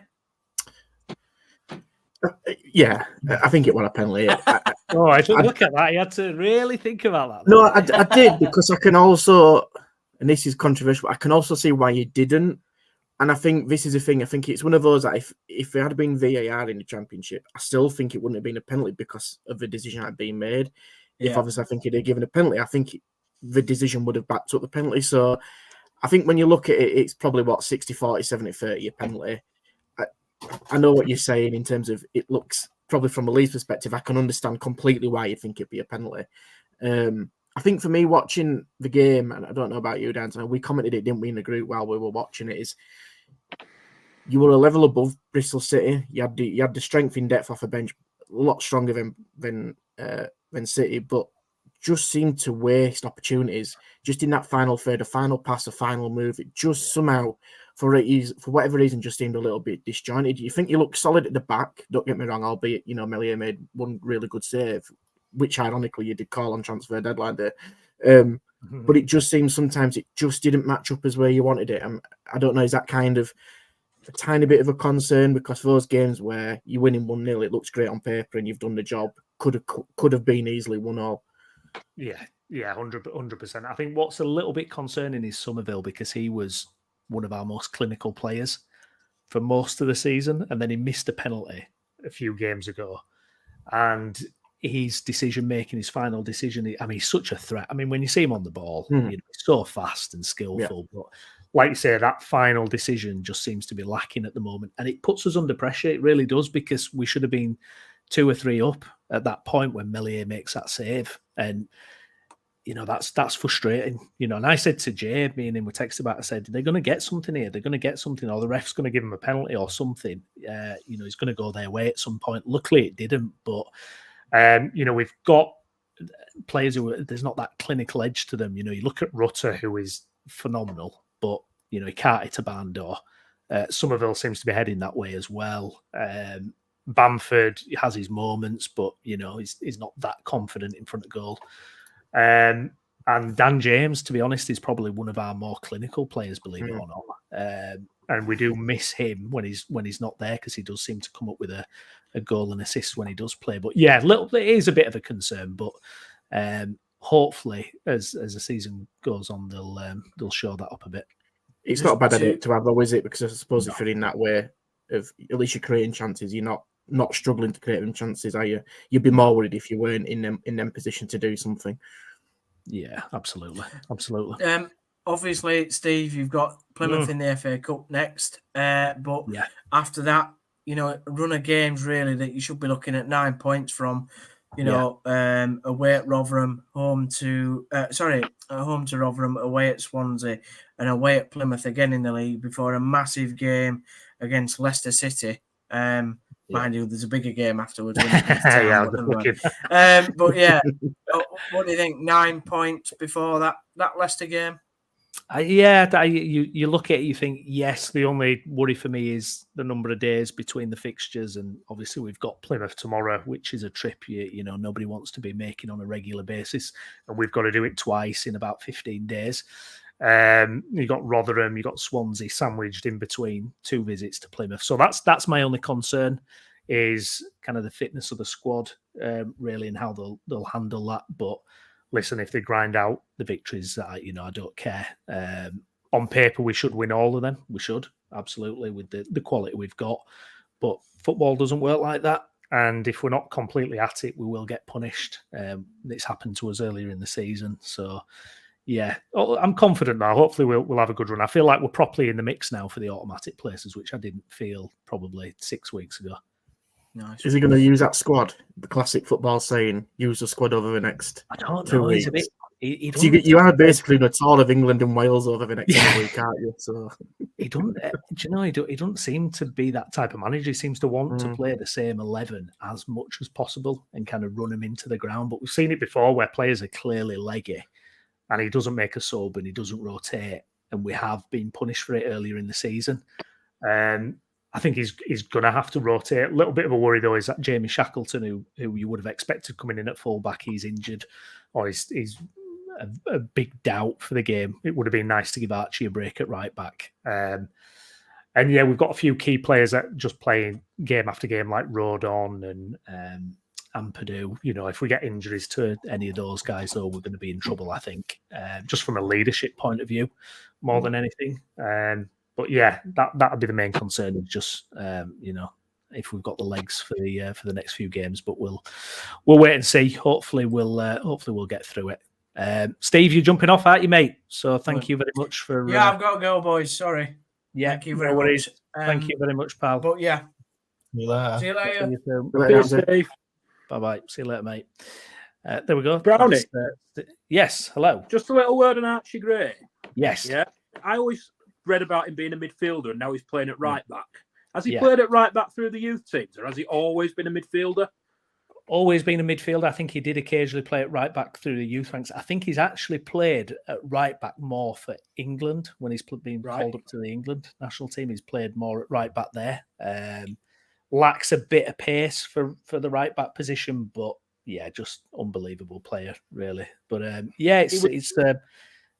E: Yeah, I think it was a penalty.
A: I didn't look at that. You had to really think about that.
E: No, I did, because I can also, and this is controversial, I can also see why you didn't. And I think this is the thing. I think it's one of those that if it had been VAR in the Championship, I still think it wouldn't have been a penalty because of the decision that had been made. Yeah. If obviously I think it had given a penalty, I think the decision would have backed up the penalty. So I think when you look at it, it's probably 60-40, 70-30 a penalty. I know what you're saying in terms of it looks probably from a Leeds perspective. I can understand completely why you think it'd be a penalty. I think for me watching the game, and I don't know about you, Dan, we commented it, didn't we, in the group while we were watching it, is you were a level above Bristol City. You had the strength in depth off the bench, a lot stronger than City, but just seemed to waste opportunities. Just in that final third, a final pass, a final move, it just somehow, for whatever reason, just seemed a little bit disjointed. You think you look solid at the back, don't get me wrong, albeit, Meslier made one really good save, which ironically you did call on transfer deadline day. But it just seems sometimes it just didn't match up as where you wanted it. I don't know, is that kind of a tiny bit of a concern? Because those games where you're winning 1-0, it looks great on paper and you've done the job, could have been easily 1-1.
A: Yeah, 100%. I think what's a little bit concerning is Somerville, because he was one of our most clinical players for most of the season, and then he missed a penalty a few games ago. And his decision-making, his final decision, he's such a threat. I mean, when you see him on the ball, he's so fast and skillful. Yeah. But like you say, that final decision just seems to be lacking at the moment. And it puts us under pressure. It really does, because we should have been 2 or 3 up at that point when Meslier makes that save. And, that's frustrating. And I said to Jay, me and him were texting about, I said, they're going to get something here. They're going to get something, or the ref's going to give him a penalty or something. He's going to go their way at some point. Luckily, it didn't. But, we've got players who there's not that clinical edge to them. You look at Rutter, who is phenomenal, but, he can't hit a barn door. Somerville seems to be heading that way as well. Bamford has his moments, but he's not that confident in front of goal. And Dan James, to be honest, is probably one of our more clinical players, believe it or not. And we do miss him when he's not there, because he does seem to come up with a goal and assist when he does play. But yeah, it is a bit of a concern. But hopefully, as the season goes on, they'll show that up a bit.
E: It's not a bad idea to have, though, is it? Because I suppose if you're in that way of at least you're creating chances, you're not struggling to create them chances, are you? You'd be more worried if you weren't in them position to do something. Yeah,
A: absolutely.
B: Obviously, Steve, you've got Plymouth in the FA Cup next. But after that, a run of games really that you should be looking at 9 points from. Away at Rotherham, home to Rotherham, away at Swansea, and away at Plymouth again in the league before a massive game against Leicester City. Mind you, there's a bigger game afterwards. But yeah, what do you think? 9 points before that Leicester game?
A: You look at it, you think, yes, the only worry for me is the number of days between the fixtures, and obviously we've got Plymouth tomorrow, which is a trip nobody wants to be making on a regular basis, and we've got to do it twice in about 15 days. You got Rotherham, you got Swansea sandwiched in between two visits to Plymouth, so that's my only concern, is kind of the fitness of the squad, really, and how they'll handle that. But listen, if they grind out the victories, I don't care. On paper, we should win all of them. We should, absolutely, with the quality we've got. But football doesn't work like that. And if we're not completely at it, we will get punished. It's happened to us earlier in the season. So, yeah, I'm confident now. Hopefully, we'll have a good run. I feel like we're properly in the mix now for the automatic places, which I didn't feel probably 6 weeks ago.
B: Nice.
E: Is he going to use that squad? The classic football saying, use the squad over the next
A: I don't
E: 2
A: know.
E: weeks.
A: You
E: are basically the tour of England and Wales over the next week, aren't you? So
A: he don't. He don't seem to be that type of manager. He seems to want to play the same 11 as much as possible and kind of run them into the ground. But we've seen it before where players are clearly leggy, and he doesn't make a sub and he doesn't rotate, and we have been punished for it earlier in the season. I think he's going to have to rotate. A little bit of a worry, though, is that Jamie Shackleton, who you would have expected coming in at fullback, he's injured, or he's a big doubt for the game. It would have been nice to give Archie a break at right back. And yeah, we've got a few key players that just playing game after game, like Rodon and Purdue. If we get injuries to any of those guys, though, we're going to be in trouble, I think, just from a leadership point of view, more than anything. But yeah, that would be the main concern. Is just if we've got the legs for the next few games. But we'll wait and see. Hopefully we'll get through it. Steve, you're jumping off, aren't you, mate? So thank you very much for.
B: Yeah, I've got to go, boys. Sorry.
A: Yeah,
B: thank you very much.
A: Thank you very much, pal.
B: But yeah,
D: see you later.
B: See you
C: later.
A: Bye. See you later, mate. There we go.
C: Brownie.
A: Yes. Hello.
C: Just a little word on Archie Gray.
A: Yes.
C: Yeah. I always read about him being a midfielder, and now he's playing at right back. Has he played at right back through the youth teams, or has he always been a midfielder?
A: Always been a midfielder. I think he did occasionally play at right back through the youth ranks. I think he's actually played at right back more for England when he's been called up to the England national team. He's played more at right back there. Lacks a bit of pace for the right back position, but yeah, just unbelievable player, really. But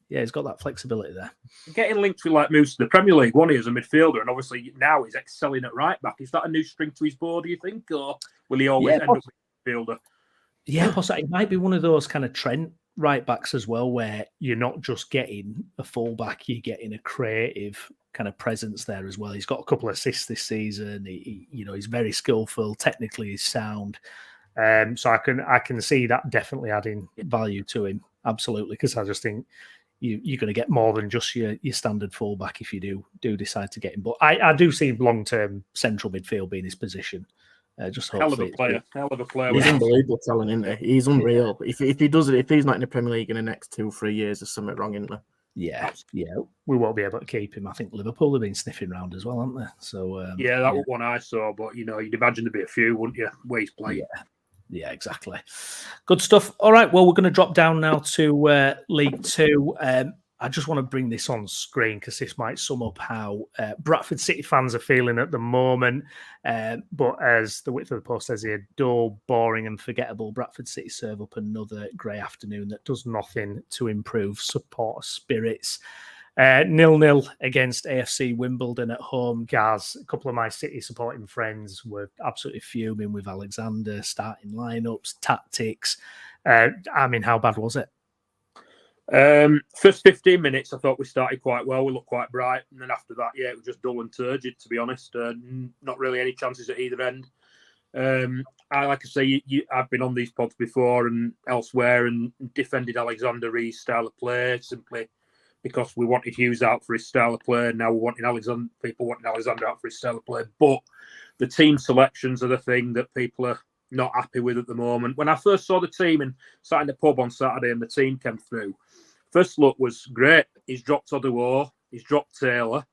A: he's got that flexibility there.
C: Getting linked with like moves to the Premier League, one, he as a midfielder, and obviously now he's excelling at right back. Is that a new string to his bow, do you think, or will he always end up with midfielder?
A: Yeah, possibly. It might be one of those kind of Trent right backs as well, where you're not just getting a fullback, you're getting a creative kind of presence there as well. He's got a couple of assists this season. He's very skillful, technically he's sound. So I can see that definitely adding value to him, absolutely, because I just think you're going to get more than just your standard fullback if you do decide to get him. But I do see long-term central midfield being his position. Just
C: hell of a player.
E: He's unbelievable talent, isn't he? He's unreal. If he does it, if he's not in the Premier League in the next 2-3 years, there's something wrong, isn't there?
A: Yeah. We won't be able to keep him. I think Liverpool have been sniffing around as well, haven't they? So
C: that was one I saw, but you'd imagine there'd be a few, wouldn't you? Where he's playing.
A: Yeah, exactly. Good stuff. All right, well, we're going to drop down now to League Two. I just want to bring this on screen because this might sum up how Bradford City fans are feeling at the moment. But as the width of the post says here, dull, boring and forgettable, Bradford City serve up another grey afternoon that does nothing to improve supporter spirits. 0-0 against AFC Wimbledon at home. Gaz, a couple of my City supporting friends were absolutely fuming with Alexander, starting lineups, tactics. How bad was it?
C: First 15 minutes, I thought we started quite well. We looked quite bright. And then after that, it was just dull and turgid, to be honest. Not really any chances at either end. Like I say, I've been on these pods before and elsewhere and defended Alexander Rees' style of play simply because we wanted Hughes out for his style of play. And now people wanting Alexander out for his style of play. But the team selections are the thing that people are not happy with at the moment. When I first saw the team and sat in the pub on Saturday and the team came through, first look was great. He's dropped Oduor, he's dropped Taylor.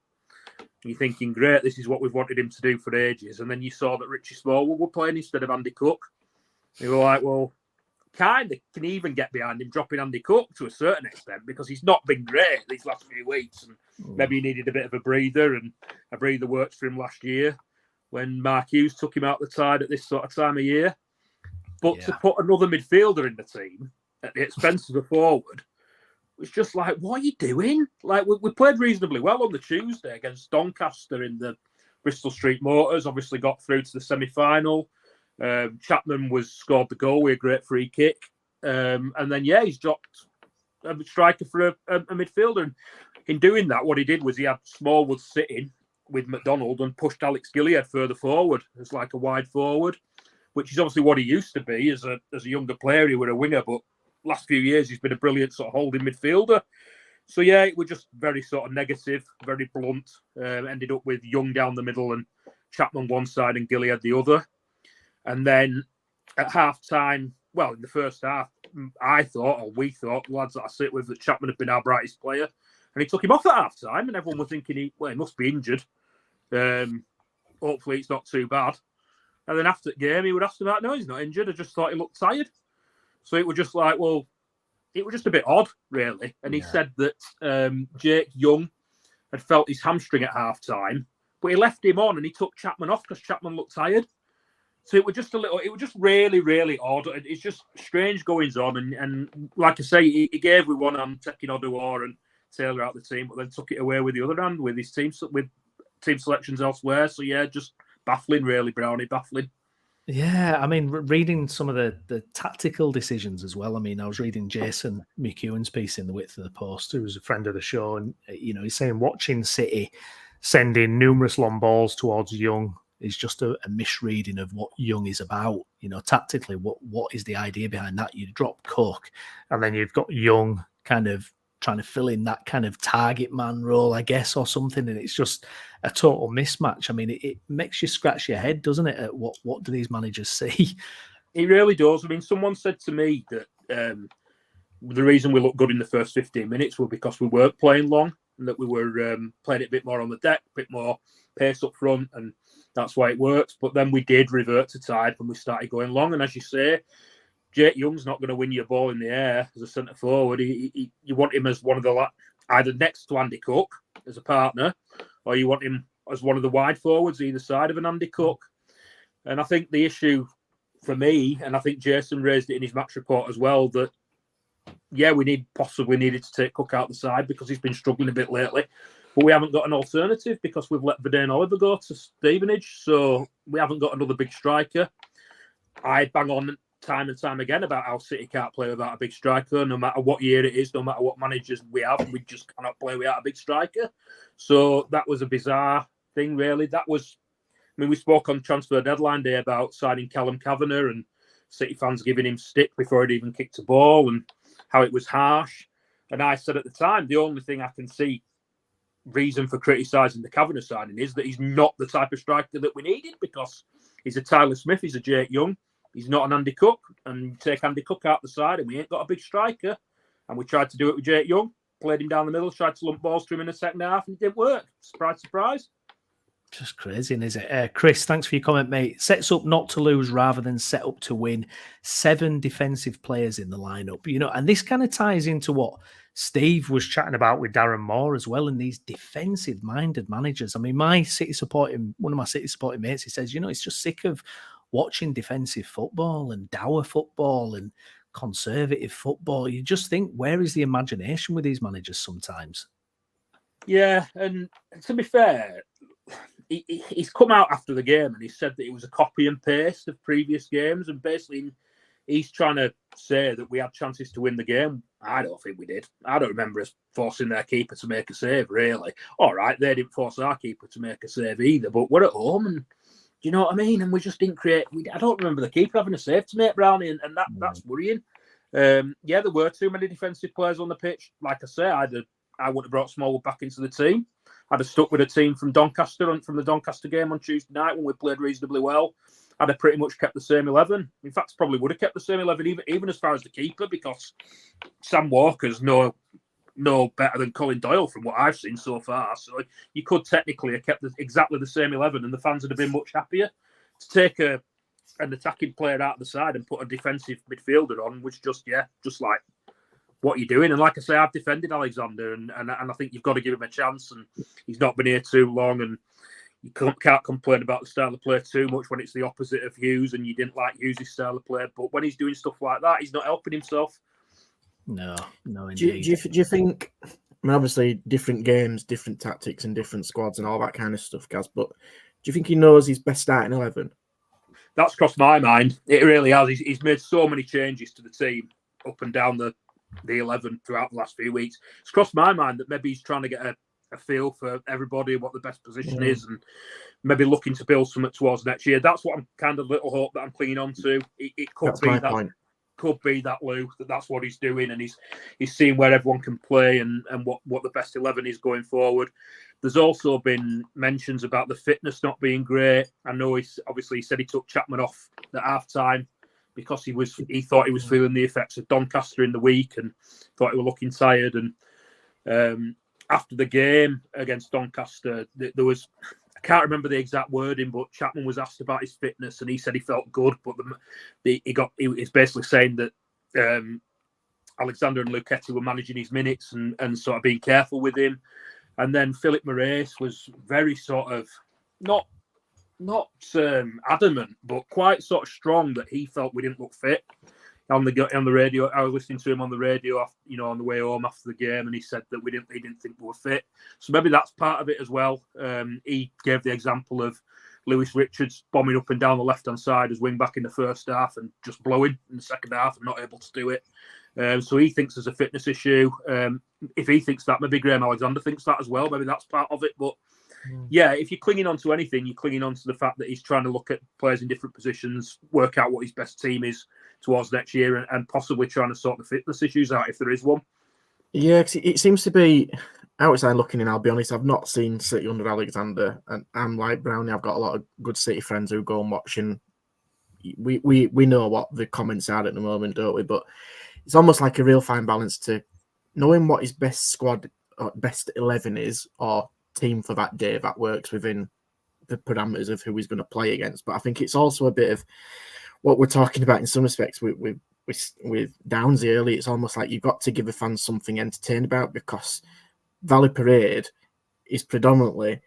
C: And you're thinking, great, this is what we've wanted him to do for ages. And then you saw that Richie Smallwood were playing instead of Andy Cook. You were like, well, kind of can even get behind him dropping Andy Cook to a certain extent because he's not been great these last few weeks. And maybe he needed a bit of a breather, and a breather worked for him last year when Mark Hughes took him out the side at this sort of time of year. But to put another midfielder in the team at the expense of a forward, it's just like, what are you doing? Like, we played reasonably well on the Tuesday against Doncaster in the Bristol Street Motors, obviously got through to the semi-final. Chapman scored the goal with a great free kick. And then, he's dropped a striker for a midfielder. And in doing that, what he did was he had Smallwood sitting with McDonald and pushed Alex Gilead further forward as like a wide forward, which is obviously what he used to be as a younger player. He was a winger, but last few years he's been a brilliant sort of holding midfielder. So it was just very sort of negative, very blunt. Ended up with Young down the middle and Chapman one side and Gilead the other. And then at half time, well, in the first half, we thought, lads that I sit with, that Chapman had been our brightest player. And he took him off at half time, and everyone was thinking he must be injured. Hopefully it's not too bad. And then after the game, he would ask about, no, he's not injured. I just thought he looked tired. So it was just like, well, it was just a bit odd, really. And he said that Jake Young had felt his hamstring at half time, but he left him on and he took Chapman off because Chapman looked tired. So it was just really, really odd. It's just strange goings on. And like I say, he gave with one hand, taking Oduor and Taylor out the team, but then took it away with the other hand with his team selections elsewhere. So just baffling, really, Brownie, baffling.
A: Yeah, I mean, reading some of the tactical decisions as well. I mean, I was reading Jason McEwen's piece in the Width of the Post, who was a friend of the show, and he's saying watching City sending numerous long balls towards Young is just a misreading of what Young is about. Tactically, what is the idea behind that? You drop Cook, and then you've got Young kind of trying to fill in that kind of target man role, I guess, or something, and it's just a total mismatch. I mean, it makes you scratch your head, doesn't it, at what do these managers see?
C: It really does. I mean, someone said to me that the reason we looked good in the first 15 minutes was because we weren't playing long, and that we were playing it a bit more on the deck, a bit more pace up front, and that's why it worked. But then we did revert to tide when we started going long, and as you say, Jake Young's not going to win you a ball in the air as a centre forward. You want him as one of the either next to Andy Cook as a partner, or you want him as one of the wide forwards either side of an Andy Cook. And I think the issue for me, and I think Jason raised it in his match report as well, that we possibly needed to take Cook out the side because he's been struggling a bit lately. But we haven't got an alternative because we've let Verdane Oliver go to Stevenage, so we haven't got another big striker. I bang on time and time again about how City can't play without a big striker, no matter what year it is, no matter what managers we have, we just cannot play without a big striker. So that was a bizarre thing, really. We spoke on transfer deadline day about signing Callum Kavanagh and City fans giving him stick before he'd even kicked a ball and how it was harsh. And I said at the time, the only thing I can see reason for criticising the Kavanagh signing is that he's not the type of striker that we needed, because he's a Tyler Smith, he's a Jake Young, he's not an Andy Cook, and you take Andy Cook out the side and we ain't got a big striker. And we tried to do it with Jake Young, played him down the middle, tried to lump balls to him in the second half, and it didn't work. Surprise, surprise.
A: Just crazy, isn't it? Chris, thanks for your comment, mate. Sets up not to lose rather than set up to win. 7 defensive players in the lineup, and this kind of ties into what Steve was chatting about with Darren Moore as well, and these defensive-minded managers. I mean, one of my City supporting mates, he says, he's just sick of watching defensive football and dour football and conservative football. You just think, where is the imagination with these managers sometimes?
C: Yeah, and to be fair, he's come out after the game and he said that it was a copy and paste of previous games, and basically he's trying to say that we had chances to win the game. I don't think we did. I don't remember us forcing their keeper to make a save, really. All right, they didn't force our keeper to make a save either, but we're at home, and do you know what I mean? And we just didn't create... I don't remember the keeper having a save to make, Brownie, and that's worrying. There were too many defensive players on the pitch. Like I say, I would have brought Smallwood back into the team. I'd have stuck with a team from Doncaster from the Doncaster game on Tuesday night when we played reasonably well. I'd have pretty much kept the same 11. In fact, probably would have kept the same 11, even as far as the keeper, because Sam Walker's no better than Colin Doyle from what I've seen so far. So you could technically have kept exactly the same 11 and the fans would have been much happier. To take an attacking player out of the side and put a defensive midfielder on was just like, what are you doing? And like I say, I've defended Alexander, and I think you've got to give him a chance. And he's not been here too long, and you can't complain about the style of play too much when it's the opposite of Hughes, and you didn't like Hughes' style of play. But when he's doing stuff like that, he's not helping himself.
A: No, indeed.
E: Do you think? I mean, obviously, different games, different tactics, and different squads, and all that kind of stuff, Gaz. But do you think he knows his best starting 11?
C: That's crossed my mind. It really has. He's made so many changes to the team up and down the 11 throughout the last few weeks. It's crossed my mind that maybe he's trying to get a feel for everybody, what the best position is, and maybe looking to build something towards next year. That's what I'm kind of little hope that I'm clinging on to. It could be that point. Could be that, Lou, that's what he's doing, and he's seeing where everyone can play and what the best 11 is going forward. There's also been mentions about the fitness not being great. I know he said he took Chapman off at half time because he thought he was feeling the effects of Doncaster in the week and thought he was looking tired. And after the game against Doncaster, there was, I can't remember the exact wording, but Chapman was asked about his fitness and he said he felt good, but he's basically saying that Alexander and Luchetti were managing his minutes and sort of being careful with him. And then Philip Moraes was very sort of not adamant, but quite sort of strong that he felt we didn't look fit. On the radio, I was listening to him on the radio, on the way home after the game, and he said that he didn't think we were fit. So maybe that's part of it as well. He gave the example of Lewis Richards bombing up and down the left-hand side as wing-back in the first half and just blowing in the second half and not able to do it. So he thinks there's a fitness issue. If he thinks that, maybe Graham Alexander thinks that as well. Maybe that's part of it. But yeah, if you're clinging on to anything, you're clinging on to the fact that he's trying to look at players in different positions, work out what his best team is towards next year, and possibly trying to sort the fitness issues out if there is one.
E: Yeah, cause it seems to be outside looking in. I'll be honest, I've not seen City under Alexander, and I'm like Brownie. I've got a lot of good City friends who go and watch, and we know what the comments are at the moment, don't we? But it's almost like a real fine balance to knowing what his best squad, or best 11 is, or team for that day that works within the parameters of who he's going to play against. But I think it's also a bit of what we're talking about in some respects with Downsy early. It's almost like you've got to give the fans something entertained about, because Valley Parade is predominantly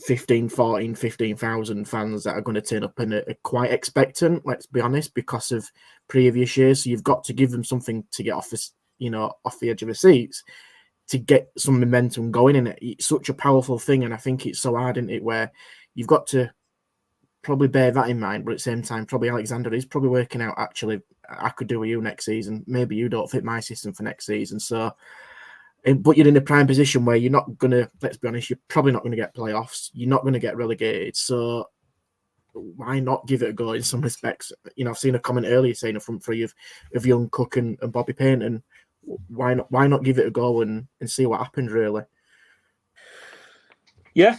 E: 15,000 fans that are going to turn up and are quite expectant, let's be honest, because of previous years. So you've got to give them something to get off the edge of the seats, to get some momentum going in it. It's such a powerful thing, and I think it's so hard, isn't it, where you've got to probably bear that in mind, but at the same time, probably Alexander is probably working out, actually, I could do with you next season. Maybe you don't fit my system for next season. So, but you're in a prime position where you're not going to, let's be honest, you're probably not going to get playoffs. You're not going to get relegated. So why not give it a go in some respects? I've seen a comment earlier saying a front three of young Cook and Bobby Payne, and why not give it a go and see what happens, really?
C: Yeah,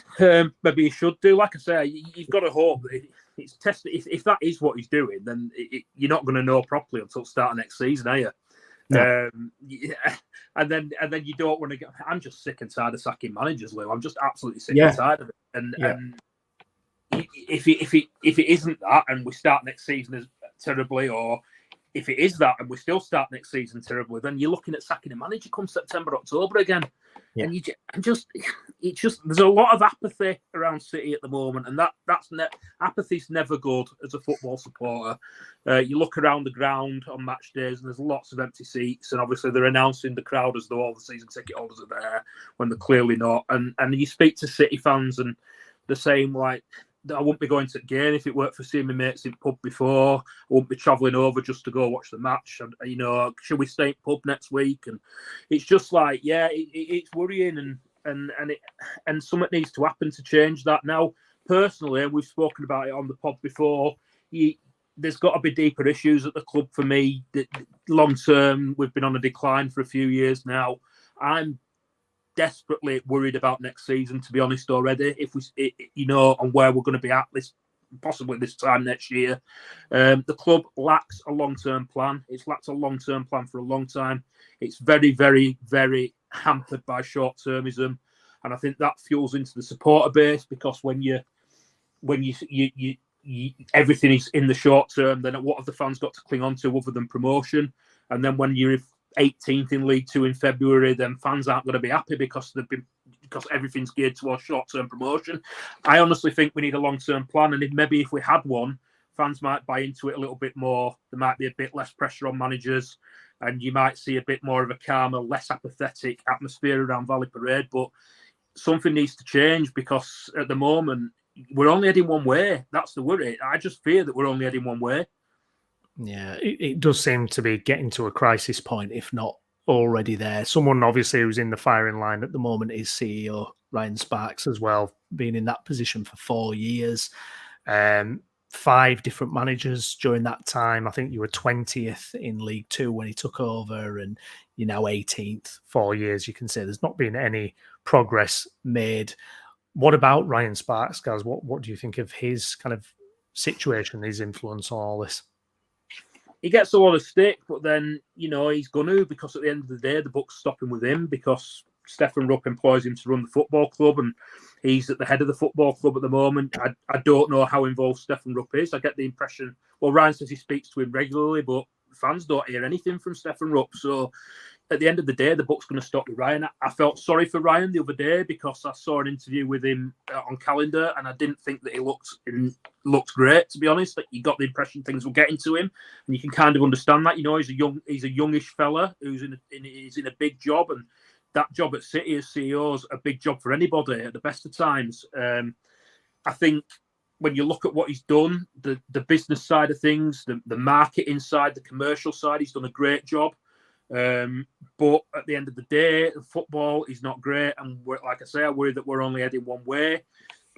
C: maybe he should do. Like I say, you've got to hope that it's tested. If that is what he's doing, then you're not going to know properly until start of next season, are you? No. And then you don't want to get. I'm just sick and tired of sacking managers, Lou. I'm just absolutely sick and tired of it. And if it isn't that, and we start next season as terribly, or if it is that, and we still start next season terribly, then you're looking at sacking a manager come September, October again.
E: Yeah.
C: And it's just there's a lot of apathy around City at the moment, and apathy's never good as a football supporter. You look around the ground on match days, and there's lots of empty seats, and obviously they're announcing the crowd as though all the season ticket holders are there when they're clearly not. And you speak to City fans, and they're saying like, I wouldn't be going to the game if it weren't for seeing my mates in pub before. I wouldn't be travelling over just to go watch the match. And, should we stay in pub next week? And it's just like, it's worrying, and something needs to happen to change that. Now, personally, and we've spoken about it on the pod before, there's got to be deeper issues at the club for me. Long term, we've been on a decline for a few years now. I'm desperately worried about next season, to be honest, already. If on where we're going to be at possibly this time next year. The club lacks a long-term plan. It's lacked a long-term plan for a long time. It's very, very, very hampered by short-termism, and I think that fuels into the supporter base, because when you everything is in the short term, then what have the fans got to cling on to other than promotion? And then when you're 18th in League Two in February, then fans aren't going to be happy because everything's geared towards short-term promotion. I honestly think we need a long-term plan, and if we had one, fans might buy into it a little bit more. There might be a bit less pressure on managers, and you might see a bit more of a calmer, less apathetic atmosphere around Valley Parade. But something needs to change, because at the moment we're only heading one way. That's the worry. I just fear that we're only heading one way.
A: Yeah, it does seem to be getting to a crisis point, if not already there. Someone obviously who's in the firing line at the moment is CEO Ryan Sparks as well, being in that position for 4 years. 5 different managers during that time. I think you were 20th in League Two when he took over, and you're now 18th. 4 years, you can say there's not been any progress made. What about Ryan Sparks, guys? What do you think of his kind of situation, his influence on all this?
C: He gets a lot of stick, but then, he's going to, because at the end of the day, the buck's stopping with him, because Stefan Rupp employs him to run the football club, and he's at the head of the football club at the moment. I don't know how involved Stefan Rupp is. I get the impression, Ryan says he speaks to him regularly, but fans don't hear anything from Stefan Rupp. So at the end of the day, the buck's going to stop with Ryan. I felt sorry for Ryan the other day, because I saw an interview with him on Calendar, and I didn't think that he looked great, to be honest. Like, you got the impression things were getting to him, and you can kind of understand that. He's a youngish fella who's in a big job, and that job at City as CEO is a big job for anybody at the best of times. I think when you look at what he's done, the business side of things, the marketing side, the commercial side, he's done a great job. But at the end of the day, football is not great, and like I say, I worry that we're only heading one way,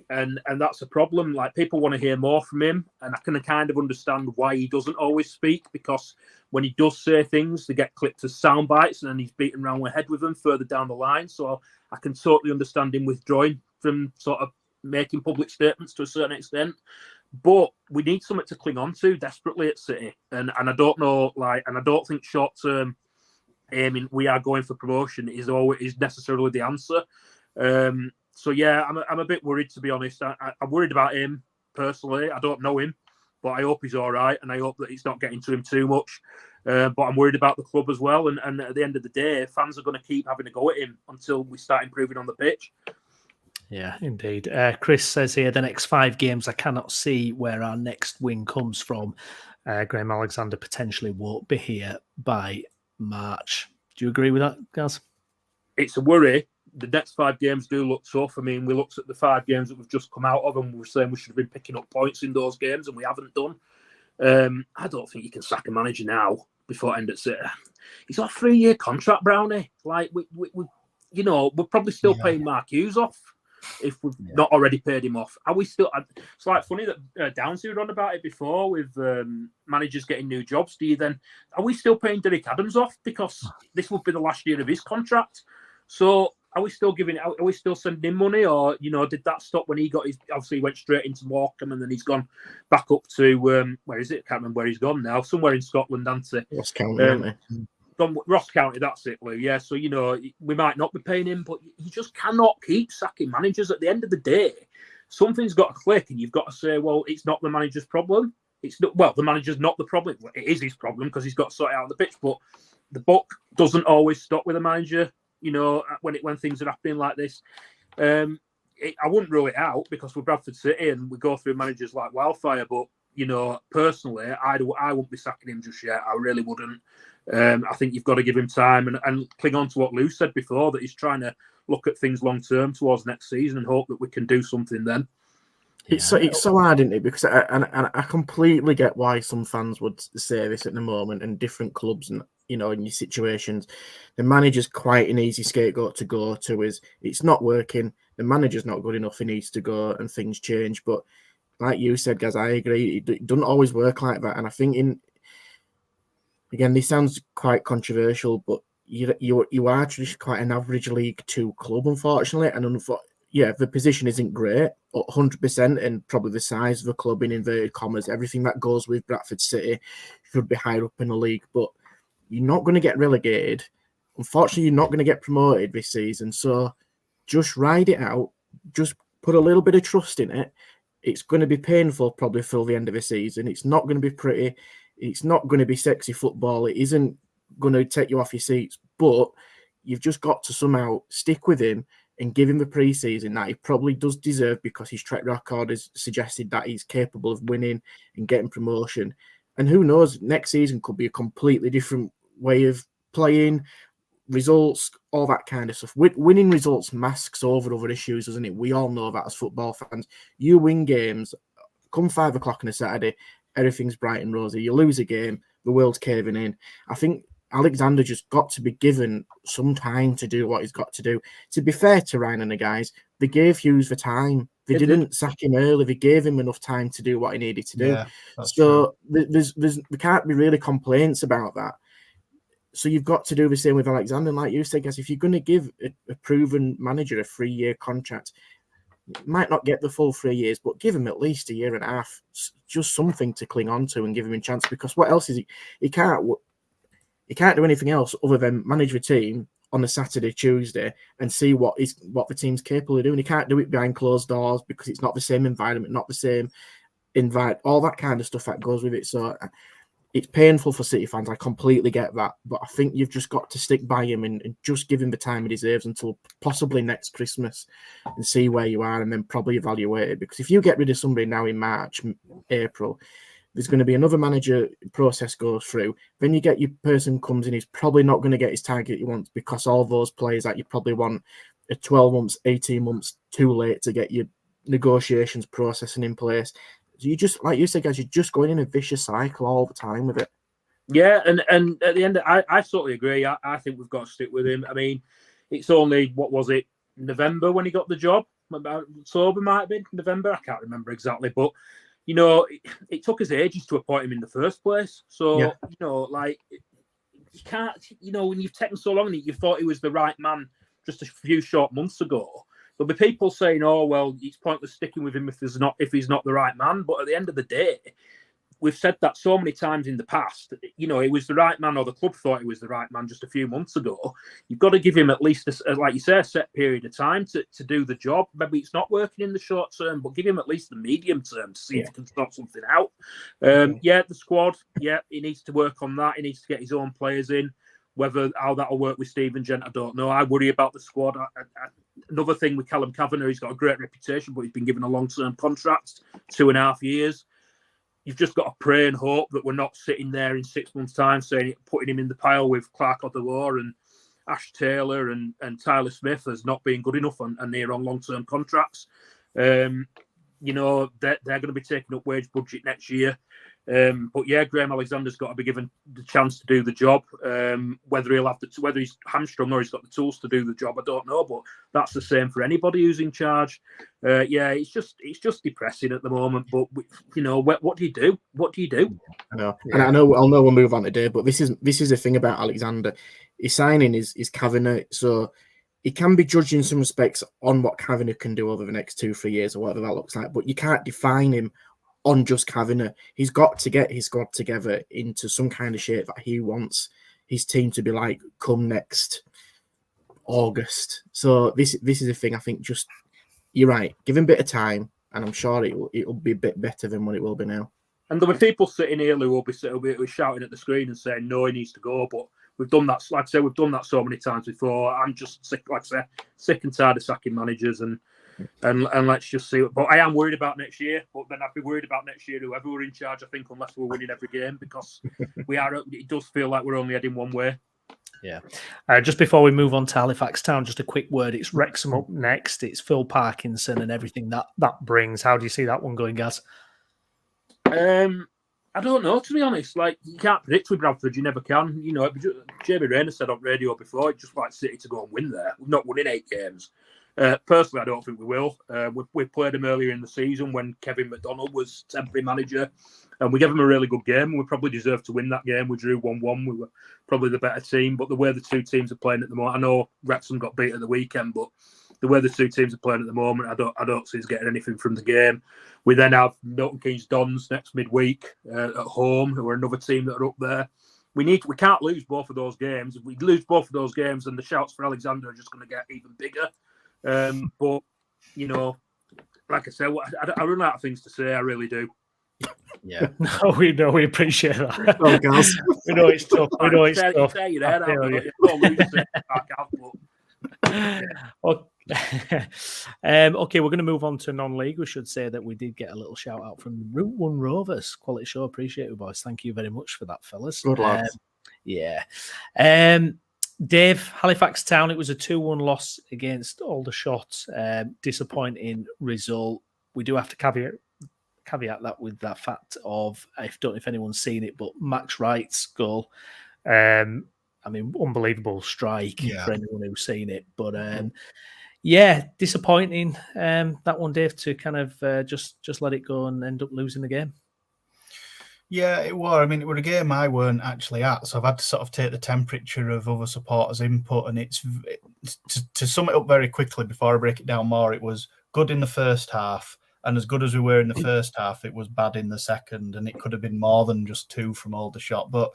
C: and that's a problem. Like, people want to hear more from him, and I can kind of understand why he doesn't always speak, because when he does say things, they get clipped as sound bites, and then he's beaten around the head with them further down the line. So I can totally understand him withdrawing from sort of making public statements to a certain extent. But we need something to cling on to desperately at City, and I don't know, and I don't think short term aiming, we are going for promotion, is necessarily the answer. So yeah, I'm a bit worried, to be honest. I'm worried about him personally. I don't know him, but I hope he's all right, and I hope that it's not getting to him too much. But I'm worried about the club as well, and at the end of the day, fans are going to keep having a go at him until we start improving on the pitch.
A: Yeah, indeed. Chris says here, the next 5 games, I cannot see where our next win comes from. Graham Alexander potentially won't be here by March. Do you agree with that, guys?
C: It's a worry. The next 5 games do look tough. I mean, we looked at the 5 games that we've just come out of, and we were saying we should have been picking up points in those games, and we haven't done. I don't think you can sack a manager now before end at City. He's on a 3-year contract, Brownie. Like, we're probably still paying Mark Hughes off if we've not already paid him off. Are we still? It's like funny that Downsy were on about it before with managers getting new jobs. Are we still paying Derek Adams off, because this will be the last year of his contract? So are we still giving? Are we still sending him money, or did that stop when he got his? Obviously, he went straight into Morecambe, and then he's gone back up to where is it? I can't remember where he's gone now. Somewhere in Scotland, hasn't he?
E: Ross County,
C: Ross County, that's it, Lou. Yeah, so we might not be paying him, but you just cannot keep sacking managers. At the end of the day, something's got to click, and you've got to say, well, it's not the manager's problem. it's not, well, the manager's not the problem. It is his problem because he's got to sort it out on the pitch. But the buck doesn't always stop with a manager. When things are happening like this, I wouldn't rule it out because we're Bradford City and we go through managers like wildfire. But personally, I wouldn't be sacking him just yet. I really wouldn't. I think you've got to give him time and cling on to what Lou said before, that he's trying to look at things long term towards next season and hope that we can do something then.
E: It's so hard, isn't it? Because I completely get why some fans would say this at the moment, and different clubs and in your situations, the manager's quite an easy scapegoat to go to. Is it's not working, the manager's not good enough, he needs to go, and things change. But like you said, guys, I agree. It doesn't always work like that, and I think again, this sounds quite controversial, but you are traditionally quite an average League Two club, unfortunately, and the position isn't great, 100%, and probably the size of the club in inverted commas, everything that goes with Bradford City should be higher up in the league, but you're not going to get relegated. Unfortunately, you're not going to get promoted this season, so just ride it out. Just put a little bit of trust in it. It's going to be painful probably till the end of the season. It's not going to be pretty. It's not going to be sexy football. It isn't going to take you off your seats, but you've just got to somehow stick with him and give him the pre-season that he probably does deserve, because his track record has suggested that he's capable of winning and getting promotion. And who knows, next season could be a completely different way of playing, results, all that kind of stuff. Winning results masks over other issues, doesn't it? We all know that as football fans. You win games, come 5 o'clock on a Saturday, everything's bright and rosy. You lose a game, the world's caving in. I think Alexander just got to be given some time to do what he's got to do. To be fair to Ryan and the guys, they gave Hughes the time. They didn't sack him early. They gave him enough time to do what he needed to do.
D: Yeah,
E: so there can't be really complaints about that. So you've got to do the same with Alexander. Like you said, guys, if you're going to give a proven manager a 3-year contract, might not get the full 3 years, but give him at least a year and a half, just something to cling on to and give him a chance. Because what else is he? He can't do anything else other than manage a team on a Saturday, Tuesday, and see what the team's capable of doing. He can't do it behind closed doors because it's not the same environment, not the same invite, all that kind of stuff that goes with it. So it's painful for City fans. I completely get that. But I think you've just got to stick by him and just give him the time he deserves until possibly next Christmas and see where you are, and then probably evaluate it. Because if you get rid of somebody now in March, April, there's going to be another manager process goes through. Then you get your person comes in, he's probably not going to get his target he wants, because all those players that you probably want are 12 months, 18 months too late to get your negotiations processing in place. So you just, like you said, guys, you're just going in a vicious cycle all the time with it.
C: Yeah, and at the end, I totally agree. I think we've got to stick with him. I mean, it's only, what was it, November when he got the job? About October might have been, November, I can't remember exactly, but it took us ages to appoint him in the first place. So,
E: Yeah.
C: You can't, when you've taken so long and you thought he was the right man just a few short months ago, there'll be people saying, oh, well, it's pointless sticking with him if he's not the right man. But at the end of the day, we've said that so many times in the past. He was the right man, or the club thought he was the right man just a few months ago. You've got to give him at least, like you say, a set period of time to do the job. Maybe it's not working in the short term, but give him at least the medium term to see if he can sort something out. The squad, he needs to work on that. He needs to get his own players in. How that'll work with Stephen Gent, I don't know. I worry about the squad. Another thing with Callum Kavanagh, he's got a great reputation, but he's been given a long-term contract, 2.5 years. You've just got to pray and hope that we're not sitting there in 6 months' time putting him in the pile with Clark Oddelor and Ash Taylor and Tyler Smith as not being good enough and they're on long-term contracts. They're going to be taking up wage budget next year. But Graham Alexander's got to be given the chance to do the job. Whether he's hamstrung or he's got the tools to do the job, I don't know. But that's the same for anybody who's in charge. It's just depressing at the moment. But what do you do? What do you do?
E: I know, and I know we'll move on today. But this is the thing about Alexander. His signing is Kavanagh, so he can be judged in some respects on what Kavanagh can do over the next 2-3 years or whatever that looks like. But you can't define him on just Kavanagh. He's got to get his squad together into some kind of shape that he wants his team to be like come next August. So this is a thing. I think you're right. Give him a bit of time, and I'm sure it'll be a bit better than what it will be now.
C: And there'll be people sitting here who will be shouting at the screen and saying, no, he needs to go. But we've done that. Like I say, we've done that so many times before. I'm just sick, like I say, sick and tired of sacking managers and let's just see. But I am worried about next year. But then I'd be worried about next year, whoever we're in charge, I think, unless we're winning every game, because it does feel like we're only heading one way.
A: Yeah. Just before we move on to Halifax Town, just a quick word. It's Wrexham up next. It's Phil Parkinson and everything that brings. How do you see that one going, Gaz?
C: I don't know, to be honest. Like, you can't predict with Bradford. You never can. You know, Jamie Rayner said on radio before, it's just like City to go and win there. We've not won in 8 games. Personally, I don't think we will. We played him earlier in the season when Kevin McDonald was temporary manager, and we gave him a really good game. And we probably deserved to win that game. We drew 1-1. We were probably the better team. But the way the two teams are playing at the moment, I know Wrexham got beat at the weekend, but the way the two teams are playing at the moment, I don't see us getting anything from the game. We then have Milton Keynes Dons next midweek at home, who are another team that are up there. We can't lose both of those games. If we lose both of those games, then the shouts for Alexander are just going to get even bigger. But, you know, like I said, I run out of things to say. I really do.
A: Yeah, no, we appreciate that. Oh, guys. We know it's tough. We know it's tough. Okay, we're going to move on to non-league. We should say that we did get a little shout out from Route 1 Rovers. Quality show. Appreciate it, boys. Thank you very much for that, fellas.
E: Good lads.
A: Yeah. Dave, Halifax Town, it was a 2-1 loss against Aldershot. Disappointing result. We do have to caveat that with that fact of, I don't know if anyone's seen it, but Max Wright's goal. I mean, unbelievable strike for anyone who's seen it. But disappointing that one, Dave, to kind of just let it go and end up losing the game.
D: Yeah, it was. I mean, it was a game I weren't actually at, so I've had to sort of take the temperature of other supporters' input. And to sum it up very quickly before I break it down more, it was good in the first half, and as good as we were in the first half, it was bad in the second, and it could have been more than just 2 from Aldershot. But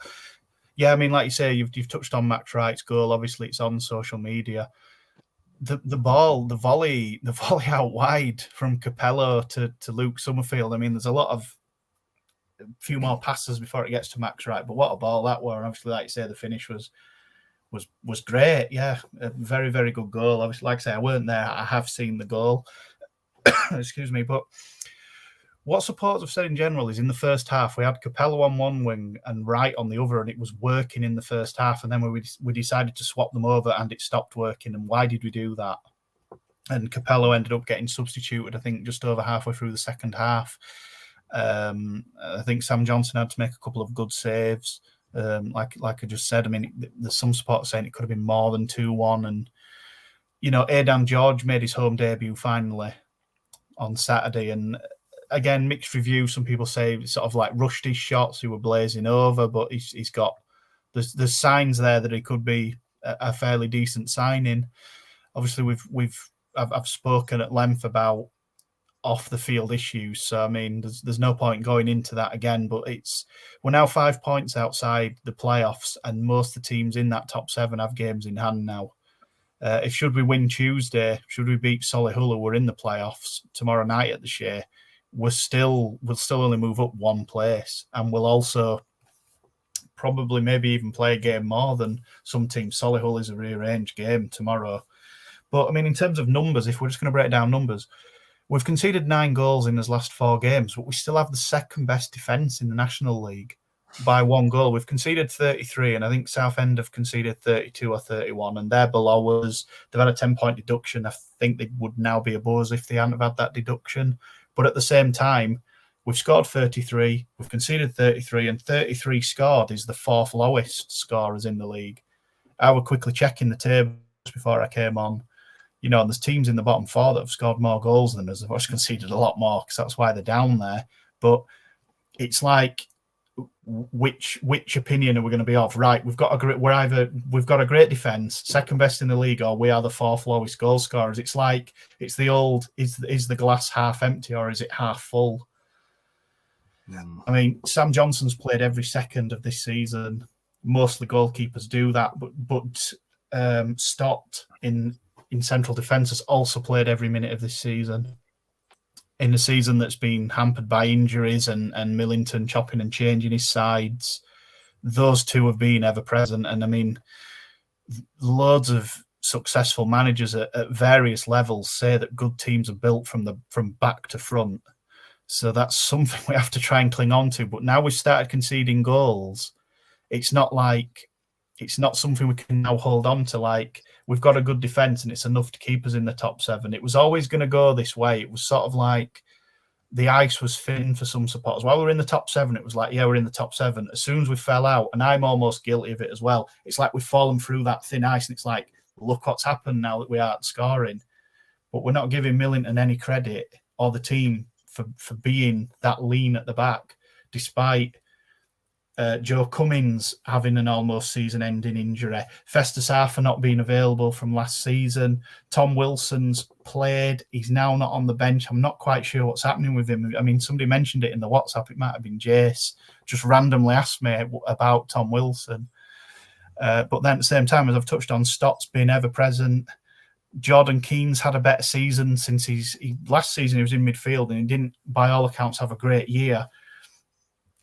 D: yeah, I mean, like you say, you've touched on Max Wright's goal. Obviously, it's on social media. The volley out wide from Capello to Luke Summerfield. I mean, there's a few more passes before it gets to Max Wright, but what a ball that were. Obviously, like you say, the finish was great. Yeah, a very, very good goal. Obviously, like I say, I weren't there. I have seen the goal. Excuse me, but what supporters have said in general is in the first half we had Capello on one wing and Wright on the other, and it was working in the first half. And then we decided to swap them over, and it stopped working. And why did we do that? And Capello ended up getting substituted, I think, just over halfway through the second half. I think Sam Johnson had to make a couple of good saves. Like I just said, I mean, there's some supporters saying it could have been more than 2-1. And, you know, Aidan George made his home debut finally on Saturday. And again, mixed review. Some people say sort of like rushed his shots, who were blazing over, but he's got, there's signs there that he could be a fairly decent signing. Obviously, I've spoken at length about off the field issues, so I mean there's no point going into that again, but we're now 5 points outside the playoffs, and most of the teams in that top 7 have games in hand now. If should we win Tuesday, should we beat Solihull, we're in the playoffs tomorrow night at the Shea, we'll still only move up 1 place, and we'll also probably maybe even play a game more than some teams. Solihull is a rearranged game tomorrow. But I mean, in terms of numbers, if we're just going to break down numbers, we've conceded 9 goals in his last 4 games, but we still have the second best defence in the National League by 1 goal. We've conceded 33, and I think Southend have conceded 32 or 31, and they're below us. They've had a 10-point deduction. I think they would now be above us if they hadn't have had that deduction. But at the same time, we've scored 33, we've conceded 33, and 33 scored is the 4th lowest scorers in the league. I was quickly checking the tables before I came on. You know, and there's teams in the bottom 4 that have scored more goals than us. They've actually conceded a lot more, because that's why they're down there. But it's like, which opinion are we going to be of? Right, we've got a great defence, second best in the league, or we are the 4th lowest goal scorers. It's like, it's the old, is the glass half empty or is it half full? I mean, Sam Johnson's played every second of this season. Most of the goalkeepers do that, but Stott in central defence has also played every minute of this season. in a season that's been hampered by injuries and Millington chopping and changing his sides, those two have been ever present. And I mean, loads of successful managers at various levels say that good teams are built from back to front. So that's something we have to try and cling on to. But now we've started conceding goals, it's not something we can now hold on to. Like, we've got a good defence and it's enough to keep us in the top 7. It was always going to go this way. It was sort of like the ice was thin for some supporters. While we were in the top 7, it was like, yeah, we're in the top 7. As soon as we fell out, and I'm almost guilty of it as well, it's like we've fallen through that thin ice and it's like, look what's happened now that we aren't scoring. But we're not giving Millington any credit or the team for being that lean at the back, despite Joe Cummins having an almost season-ending injury, Festus Arthur not being available from last season, Tom Wilson's played, he's now not on the bench. I'm not quite sure what's happening with him. I mean, somebody mentioned it in the WhatsApp, it might have been Jace, just randomly asked me about Tom Wilson. But then at the same time, as I've touched on, Stott's been ever-present. Jordan Keane's had a better season since last season he was in midfield and he didn't, by all accounts, have a great year.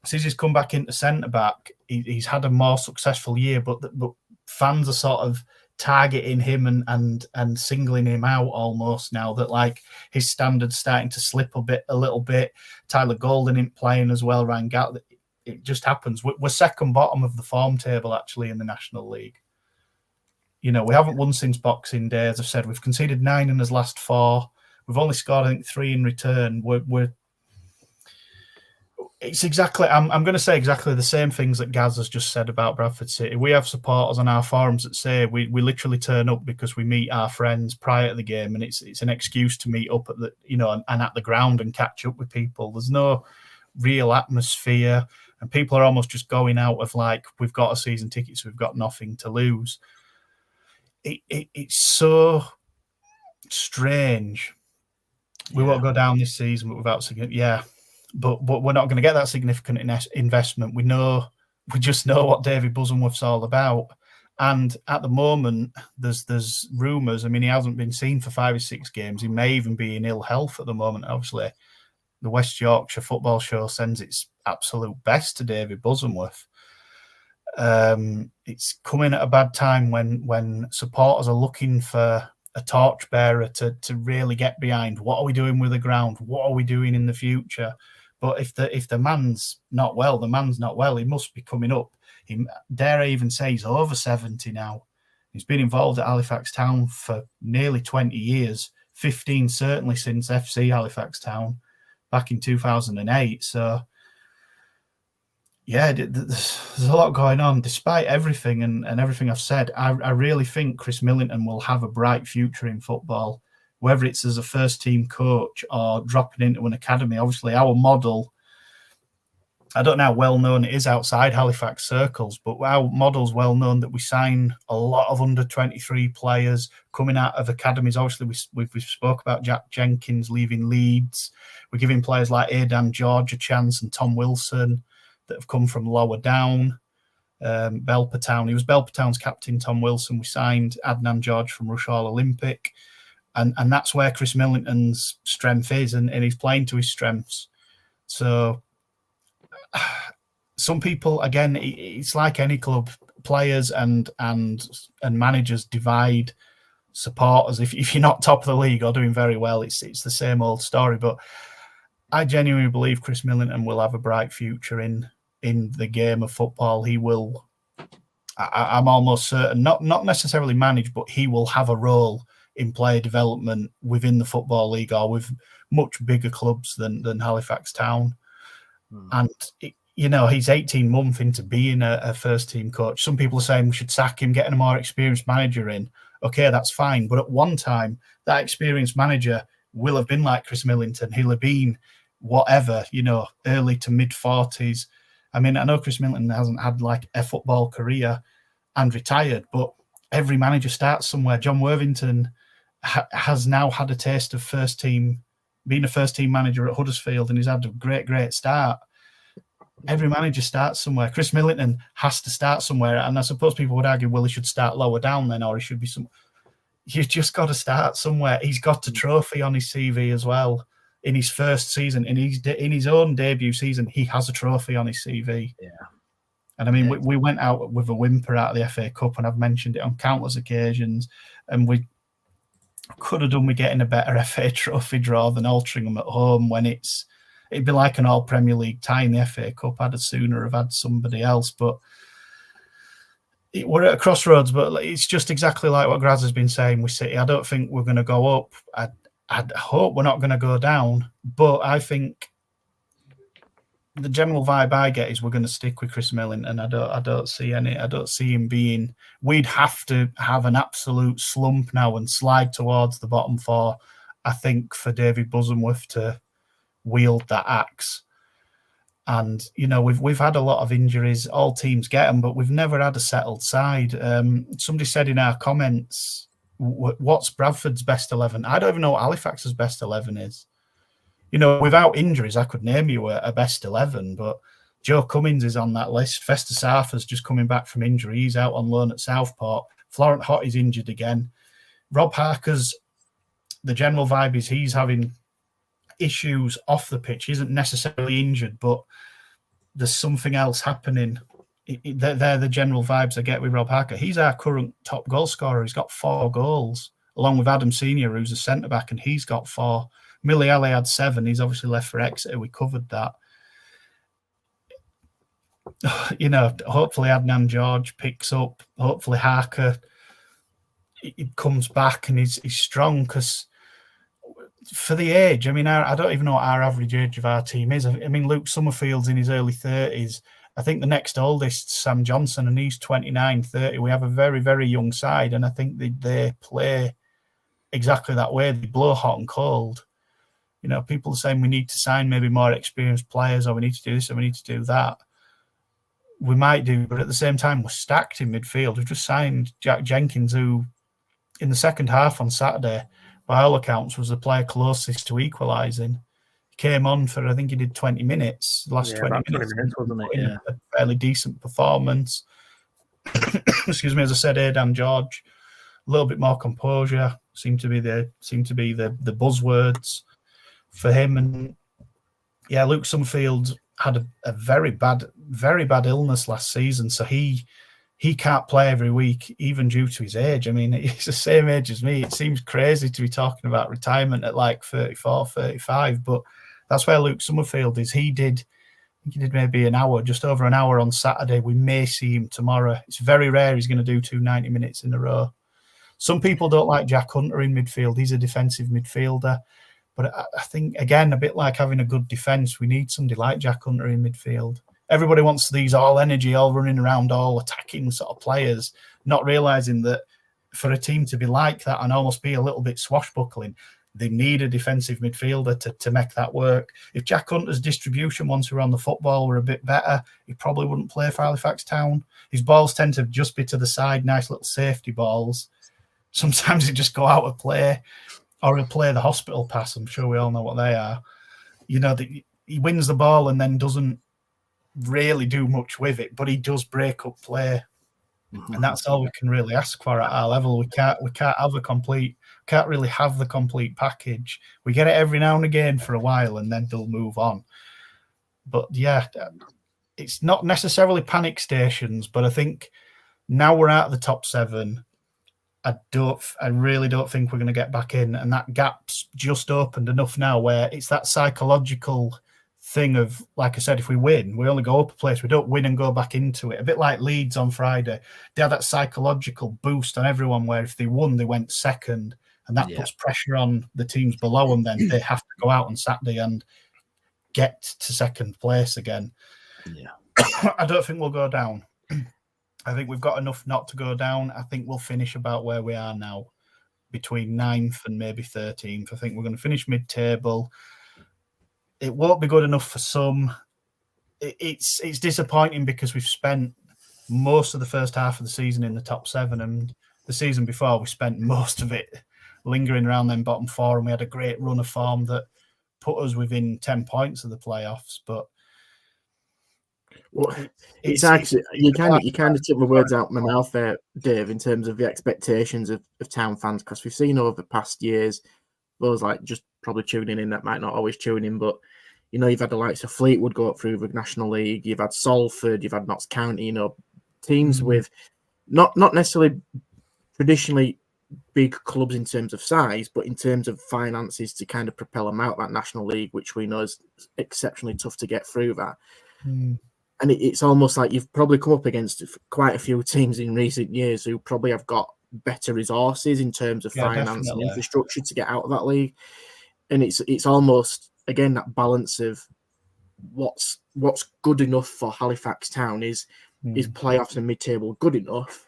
D: Since he's come back into centre-back, he's had a more successful year, but fans are sort of targeting him and singling him out almost now that, like, his standards starting to slip a little bit. Tyler Golden ain't playing as well, Ryan Gatlin. It just happens. We're second bottom of the form table, actually, in the National League. You know, we haven't won since Boxing Day, as I've said. We've conceded 9 in his last 4. We've only scored, I think, 3 in return. It's exactly, I'm going to say exactly the same things that Gaz has just said about Bradford City. We have supporters on our forums that say we literally turn up because we meet our friends prior to the game, and it's an excuse to meet up at the, you know, and at the ground and catch up with people. There's no real atmosphere, and people are almost just going out of like, we've got a season ticket, so we've got nothing to lose. It's so strange. We won't go down this season, but without significant, but we're not going to get that significant investment. We just know what David Bosworth's all about, and at the moment, there's rumours. I mean, he hasn't been seen for 5 or 6 games. He may even be in ill health at the moment. Obviously, the West Yorkshire Football Show sends its absolute best to David Bosworth. It's coming at a bad time when supporters are looking for a torchbearer to really get behind. What are we doing with the ground? What are we doing in the future? But if the man's not well, the man's not well. He must be coming up. Dare I even say he's over 70 now. He's been involved at Halifax Town for nearly 20 years, 15 certainly since FC Halifax Town back in 2008. So, yeah, there's a lot going on. Despite everything and everything I've said, I really think Chris Millington will have a bright future in football, whether it's as a first-team coach or dropping into an academy. Obviously, our model, I don't know how well-known it is outside Halifax circles, but our model's well-known that we sign a lot of under-23 players coming out of academies. Obviously, we've spoke about Jack Jenkins leaving Leeds. We're giving players like Aidan George a chance and Tom Wilson that have come from lower down. Belper Town. He was Belper Town's captain, Tom Wilson. We signed Adnan George from Rush Hall Olympic. And that's where Chris Millington's strength is, and he's playing to his strengths. So some people, again, it's like any club, players and managers divide supporters. If you're not top of the league or doing very well, it's the same old story. But I genuinely believe Chris Millington will have a bright future in the game of football. He will, I'm almost certain, not necessarily manage, but he will have a role in player development within the Football League or with much bigger clubs than Halifax Town. And, he's 18 months into being a first-team coach. Some people are saying we should sack him, getting a more experienced manager in. Okay, that's fine. But at one time, that experienced manager will have been like Chris Millington. He'll have been whatever, early to mid-40s. I mean, I know Chris Millington hasn't had like a football career and retired, but every manager starts somewhere. John Worthington has now had a taste of being a first-team manager at Huddersfield, and he's had a great start. Every manager starts somewhere. Chris Millington has to start somewhere, and I suppose people would argue, well, he should start lower down then, or he should be some. You've just got to start somewhere. He's got a trophy on his CV as well. in his first season, in his own debut season, he has a trophy on his CV.
A: Yeah.
D: And I mean, we went out with a whimper out of the FA Cup, and I've mentioned it on countless occasions, and we could have done with getting a better FA trophy draw than Altrincham at home when it'd be like an all Premier League tie in the FA Cup. I'd have sooner have had somebody else, but we're at a crossroads. But it's just exactly like what Graz has been saying with City. I don't think we're going to go up. I hope we're not going to go down, but I think the general vibe I get is we're going to stick with Chris Milling, and I don't see him being. We'd have to have an absolute slump now and slide towards the bottom four, I think, for David Bosamworth to wield that axe. And we've had a lot of injuries. All teams get them, but we've never had a settled side. Somebody said in our comments, "What's Bradford's best 11?" I don't even know what Halifax's best 11 is. Without injuries, I could name you a best 11, but Joe Cummins is on that list. Fester Sarfa's just coming back from injury. He's out on loan at Southport. Florent Hott is injured again. Rob Harker's, the general vibe is he's having issues off the pitch. He isn't necessarily injured, but there's something else happening. They're the general vibes I get with Rob Harker. He's our current top goal scorer. He's got 4 goals, along with Adam Senior, who's a centre-back, and he's got 4. Millie Alley had 7. He's obviously left for Exeter. We covered that. Hopefully Adnan George picks up. Hopefully Harker he comes back and he's strong, because for the age, I mean, I don't even know what our average age of our team is. I mean, Luke Summerfield's in his early 30s. I think the next oldest, Sam Johnson, and he's 29, 30. We have a very, very young side, and I think they play exactly that way. They blow hot and cold. People are saying we need to sign maybe more experienced players, or we need to do this, or we need to do that. We might do, but at the same time, we're stacked in midfield. We've just signed Jack Jenkins, who, in the second half on Saturday, by all accounts, was the player closest to equalising. He came on for, I think he did 20 minutes, last 20 minutes,
A: wasn't it? Yeah.
D: A fairly decent performance. Excuse me, as I said, Aidan George, a little bit more composure seemed to be the buzzwords for him. And yeah, Luke Summerfield had a very bad illness last season, so he can't play every week, even due to his age. I mean, he's the same age as me. It seems crazy to be talking about retirement at like 34, 35, but that's where Luke Summerfield is. He did maybe an hour, just over an hour on Saturday. We may see him tomorrow. It's very rare he's going to do 2 90 minutes in a row. Some people don't like Jack Hunter in midfield. He's a defensive midfielder. But I think, again, a bit like having a good defence, we need somebody like Jack Hunter in midfield. Everybody wants these all energy, all running around, all attacking sort of players, not realising that for a team to be like that and almost be a little bit swashbuckling, they need a defensive midfielder to make that work. If Jack Hunter's distribution once we were on the football were a bit better, he probably wouldn't play for Halifax Town. His balls tend to just be to the side, nice little safety balls. Sometimes they just go out of play, or he'll play the hospital pass. I'm sure we all know what they are. He wins the ball and then doesn't really do much with it, but he does break up play. And that's all we can really ask for at our level. We can't really have the complete package. We get it every now and again for a while, and then they'll move on. But yeah, it's not necessarily panic stations, but I think now we're out of the top 7. I really don't think we're going to get back in, and that gap's just opened enough now where it's that psychological thing of, like I said, if we win, we only go up a place. We don't win and go back into it. A bit like Leeds on Friday. They had that psychological boost on everyone where if they won, they went second, and that puts pressure on the teams below them. Then they have to go out on Saturday and get to second place again. Yeah, I don't think we'll go down. I think we've got enough not to go down. I think we'll finish about where we are now, between 9th and maybe 13th. I think we're going to finish mid-table. It won't be good enough for some. It's disappointing because we've spent most of the first half of the season in the top 7, and the season before we spent most of it lingering around them bottom 4, and we had a great run of form that put us within 10 points of the playoffs. But
E: well, it's actually you kind of took the words out of my mouth there, Dave, in terms of the expectations of Town fans, because we've seen over the past years those like just probably tuning in that might not always tune in, but you've had the likes of Fleetwood go up through the National League, you've had Salford, you've had Notts County, teams with not necessarily traditionally big clubs in terms of size, but in terms of finances to kind of propel them out that National League, which we know is exceptionally tough to get through that. And it's almost like you've probably come up against quite a few teams in recent years who probably have got better resources in terms of finance and infrastructure to get out of that league. And it's almost, again, that balance of what's good enough for Halifax Town is playoffs and mid-table good enough,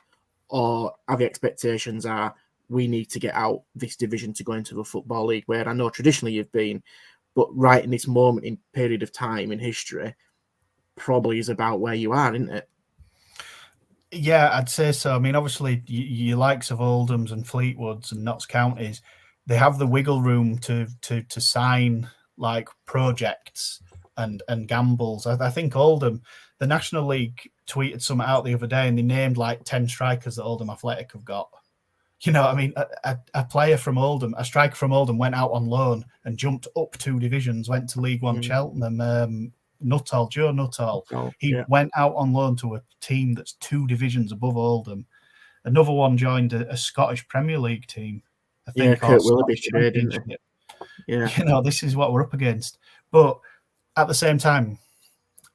E: or are the expectations are we need to get out this division to go into the Football League, where I know traditionally you've been, but right in this moment in period of time in history, probably is about where you are, isn't it?
D: Yeah, I'd say so. I mean, obviously, your likes of Oldham's and Fleetwoods and Notts Counties, they have the wiggle room to sign like projects and gambles. I think Oldham, the National League tweeted something out the other day, and they named like 10 strikers that Oldham Athletic have got. I mean, a player from Oldham, a striker from Oldham went out on loan and jumped up 2 divisions, went to League One Cheltenham. Joe Nuttall. He went out on loan to a team that's 2 divisions above Oldham. Another one joined a Scottish Premier League team. I think.
E: Kurt Willoughby today, didn't he?
D: Yeah. This is what we're up against. But at the same time,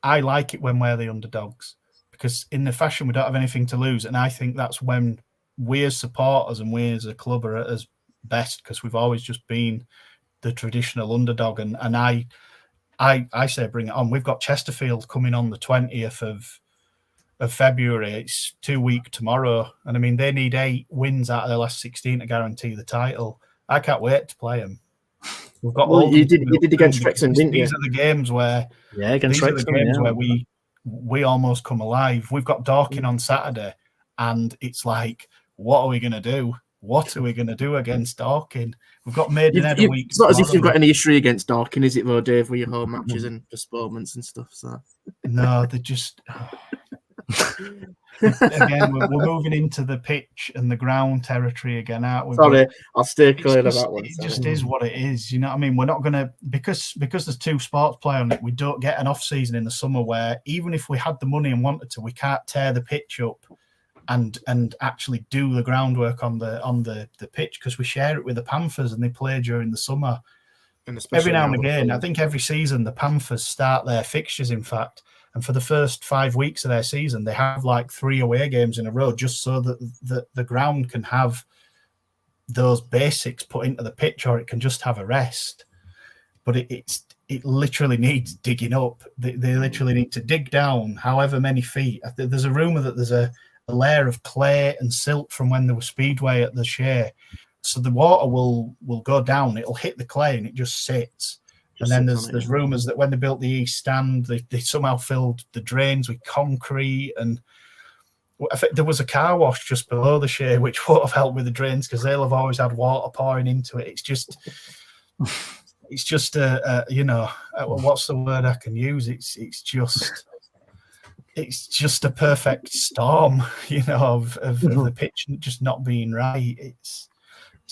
D: I like it when we're the underdogs, because in the fashion we don't have anything to lose, and I think that's when we as supporters and we as a club are at us best, because we've always just been the traditional underdog. And I say bring it on. We've got Chesterfield coming on the 20th of February. It's 2 weeks tomorrow. And I mean, they need 8 wins out of their last 16 to guarantee the title. I can't wait to play them. We've got
E: you did against Wrexham, didn't you?
D: These are the games where
A: against Wrexham,
D: where we almost come alive. We've got Dorking on Saturday, and it's like, what are we going to do? What are we going to do against Dorking? We've got Maidenhead a week.
E: It's not as if you've got any history against Dorking, is it, though, Dave, with your home matches and postponements and stuff? So
D: no, they're just again, we're moving into the pitch and the ground territory again, aren't we?
E: Sorry, I'll stay clear of that one.
D: It just is what it is. You know what I mean? We're not going to, because there's 2 sports play on it, we don't get an off season in the summer where even if we had the money and wanted to, we can't tear the pitch up and actually do the groundwork on the pitch, because we share it with the Panthers and they play during the summer. And every now and again, I think every season the Panthers start their fixtures, in fact, and for the first 5 weeks of their season, they have like 3 away games in a row, just so that the ground can have those basics put into the pitch, or it can just have a rest. But it literally needs digging up. They literally need to dig down however many feet. There's a rumour that there's a layer of clay and silt from when there was Speedway at the Shea. So the water will go down, it'll hit the clay and it just sits. And then there's rumours that when they built the East Stand, they somehow filled the drains with concrete. And I think there was a car wash just below the Shea, which would have helped with the drains, because they'll have always had water pouring into it. It's just what's the word I can use? It's just a perfect storm, of the pitch just not being right. It's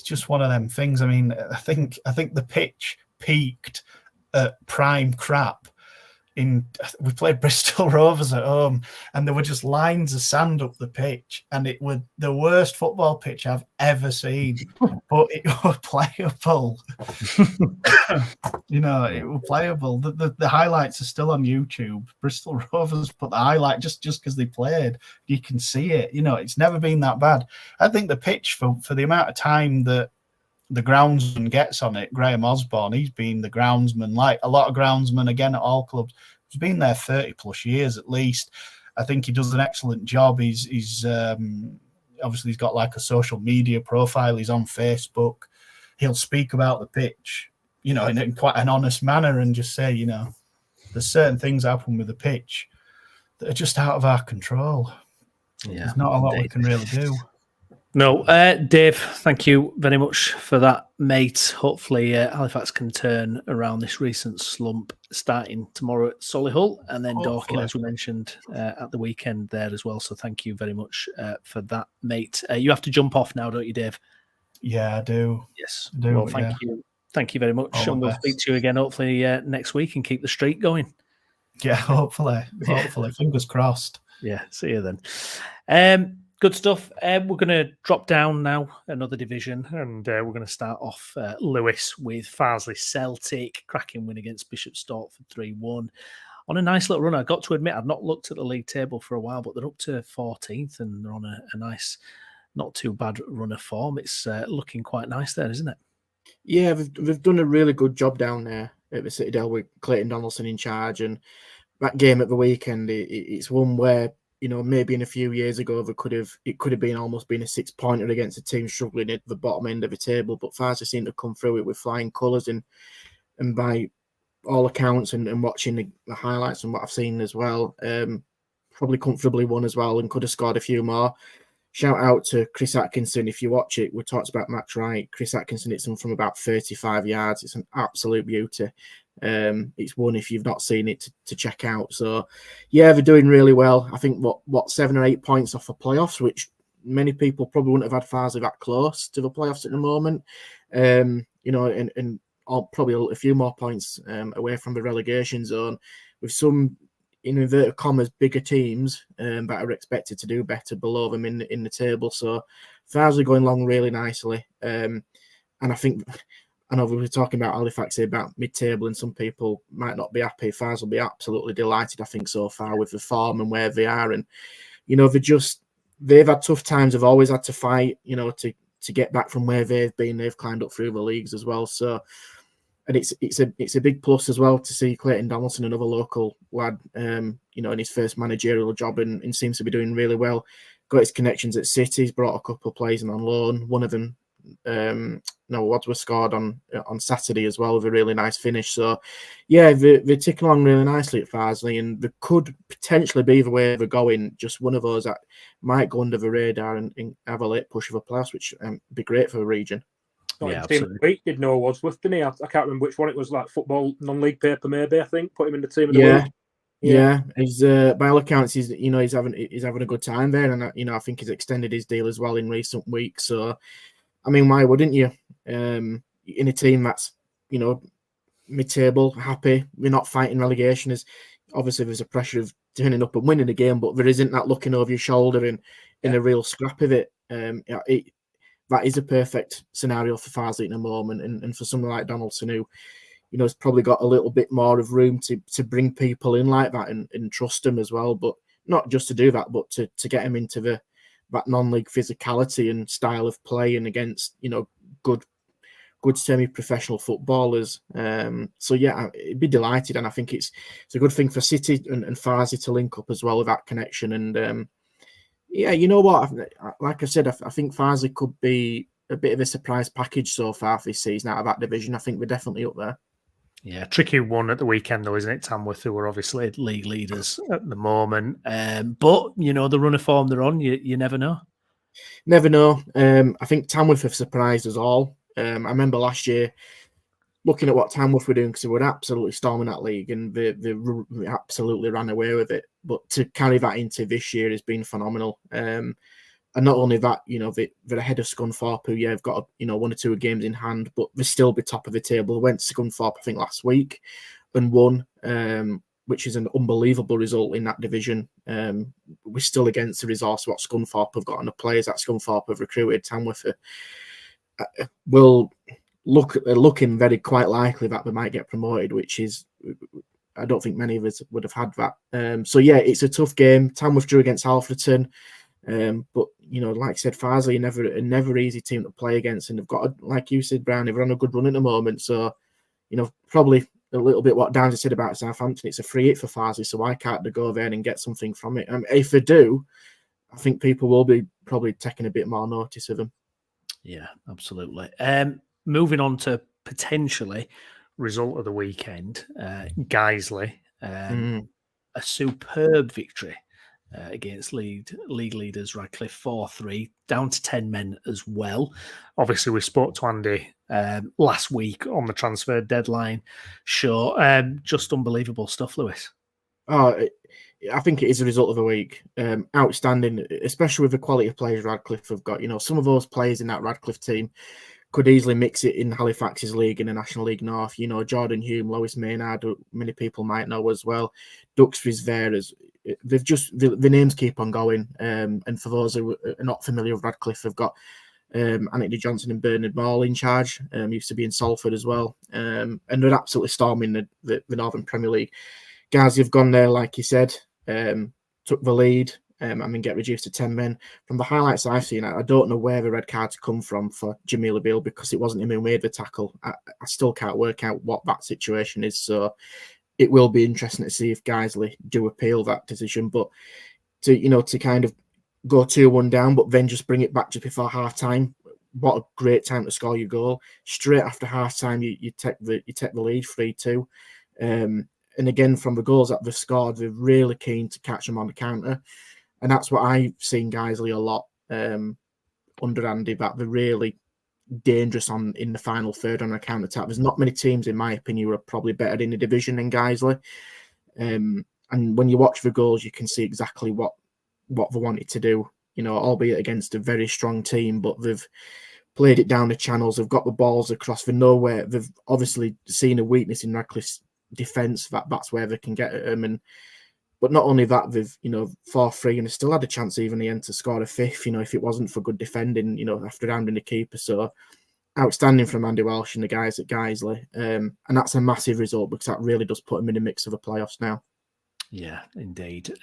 D: just one of them things. I mean, I think the pitch peaked at prime crap. We played Bristol Rovers at home, and there were just lines of sand up the pitch, and it was the worst football pitch I've ever seen. But it was playable. It was playable. The highlights are still on YouTube. Bristol Rovers put the highlight just because they played. You can see it. It's never been that bad. I think the pitch for the amount of time that the groundsman gets on it, Graham Osborne, he's been the groundsman, like a lot of groundsmen, again, at all clubs. He's been there 30 plus years at least. I think he does an excellent job. He's obviously he's got like a social media profile. He's on Facebook. He'll speak about the pitch, in quite an honest manner, and just say, there's certain things happen with the pitch that are just out of our control. Yeah, there's not a lot we can really do.
A: No, Dave, thank you very much for that, mate. Hopefully Halifax can turn around this recent slump starting tomorrow at Solihull, and then Dorking, as we mentioned, at the weekend there as well. So thank you very much for that, mate. You have to jump off now, don't you, Dave?
D: Yeah, I do.
A: Yes.
D: I do,
A: well, thank you Thank you very much.
D: All the
A: And we'll
D: best.
A: speak to you again, hopefully, next week and keep the streak going.
D: Yeah, hopefully. Fingers crossed.
A: Yeah, see you then. Good stuff. We're going to drop down now another division, and we're going to start off Lewis with Farsley Celtic, cracking win against Bishop Stortford 3-1. On a nice little run. I got to admit, I've not looked at the league table for a while, but they're up to 14th and they're on a nice, not too bad run of form. It's looking quite nice there, isn't it?
E: Yeah, they've done a really good job down there at the Citadel with Clayton Donaldson in charge. And that game at the weekend, it's one where, maybe in a few years ago, it could have been almost been a 6-pointer against a team struggling at the bottom end of the table. But Farsley seem to come through it with flying colours, and by all accounts and watching the highlights and what I've seen as well, probably comfortably won as well and could have scored a few more. Shout out to Chris Atkinson. If you watch it, we talked about Max Wright. Chris Atkinson hits them from about 35 yards. It's an absolute beauty. It's one, if you've not seen it, to check out. So, yeah, they're doing really well. I think, what 7 or 8 points off the playoffs, which many people probably wouldn't have had Farsley that close to the playoffs at the moment. And probably a few more points away from the relegation zone, with some, in inverted commas, bigger teams that are expected to do better below them in the table. So Farsley going along really nicely. And I know we were talking about Halifax here, about mid-table, and some people might not be happy. Farsley will be absolutely delighted, I think, so far with the form and where they are. And, they've had tough times. They've always had to fight, to get back from where they've been. They've climbed up through the leagues as well. So, and it's a big plus as well to see Clayton Donaldson, another local lad, in his first managerial job, and seems to be doing really well. Got his connections at City. He's brought a couple of players in on loan. One of them, Wadsworth, scored on Saturday as well with a really nice finish. So, yeah, they're ticking along really nicely at Farsley, and they could potentially be the way they're going. Just one of those that might go under the radar and have a late push of a playoffs, which would be great for the region.
A: Yeah,
C: team of the week, did Noah Wadsworth, didn't he? I can't remember which one it was, like football non-league paper, maybe. I think put him in the team of the week.
E: Yeah. He's by all accounts, he's having a good time there, and I think he's extended his deal as well in recent weeks. So, I mean, why wouldn't you? In a team that's mid-table, happy, we're not fighting relegation. Obviously there's a pressure of turning up and winning the game, but there isn't that looking over your shoulder in a real scrap of it. That is a perfect scenario for Farsley at the moment, and for someone like Donaldson, who has probably got a little bit more of room to bring people in like that and trust them as well. But not just to do that, but to get them into that non-league physicality and style of play, and against good semi-professional footballers. So yeah, I'd be delighted, and I think it's a good thing for City and Farsley to link up as well with that connection. And yeah, you know what? Like I said, I think Farsley could be a bit of a surprise package so far this season out of that division. I think we're definitely up there.
A: Yeah, tricky one at the weekend though, isn't it? Tamworth, who are obviously league leaders at the moment. But, the run of form they're on, you never know.
E: Never know. I think Tamworth have surprised us all. I remember last year looking at what Tamworth were doing, because they were absolutely storming that league, and they absolutely ran away with it. But to carry that into this year has been phenomenal. And not only that, they're ahead of Scunthorpe, who have got 1 or 2 games in hand, but they'll still be top of the table. They went to Scunthorpe, I think, last week and won, which is an unbelievable result in that division. We're still against the resource what Scunthorpe have got, and the players that Scunthorpe have recruited. Tamworth will looking very quite likely that they might get promoted, which is, I don't think many of us would have had that. So yeah, it's a tough game. Tamworth drew against Alfreton, but like I said, Farsley are never easy team to play against, and they've got, like you said, Brian, they're on a good run at the moment. So probably a little bit what Downs said about Southampton. It's a free hit for Farsley, so why can't they go there and get something from it? If they do, I think people will be probably taking a bit more notice of them.
A: Yeah, absolutely. Moving on to potentially result of the weekend, Guiseley, a superb victory against league leaders Radcliffe 4-3, down to 10 men as well. Obviously, we spoke to Andy last week on the transfer deadline show. Just unbelievable stuff, Lewis.
E: Oh, I think it is a result of the week. Outstanding, especially with the quality of players Radcliffe have got. Some of those players in that Radcliffe team could easily mix it in Halifax's league in the National League North. You know, Jordan Hume, Lois Maynard, who many people might know as well. Duxbury's there. They've just the names keep on going. And for those who are not familiar with Radcliffe, they've got Anthony Johnson and Bernard Maul in charge. Used to be in Salford as well. And they're absolutely storming the Northern Premier League. Guys who've gone there, like you said, took the lead. Get reduced to 10 men. From the highlights I've seen, I don't know where the red cards come from for Jamil Abil because it wasn't him who made the tackle. I still can't work out what that situation is. So it will be interesting to see if Guiseley do appeal that decision. But to kind of go 2-1 down, but then just bring it back just before half time. What a great time to score your goal. Straight after half time, you take the lead 3-2. And again, from the goals that they've scored, they're really keen to catch them on the counter. And that's what I've seen Guiseley a lot under Andy, that they're really dangerous in the final third on a counter-attack. There's not many teams, in my opinion, who are probably better in the division than Guiseley. And when you watch the goals, you can see exactly what they wanted to do, albeit against a very strong team, but they've played it down the channels. They've got the balls across. They know where they've obviously seen a weakness in Radcliffe's defence. That's where they can get at them. But not only that, they've 4-3 and they still had a chance even in the end to score a fifth. If it wasn't for good defending, after rounding the keeper. So outstanding from Andy Welsh and the guys at Guiseley, and that's a massive result because that really does put them in the mix of the playoffs now.
A: Yeah, indeed.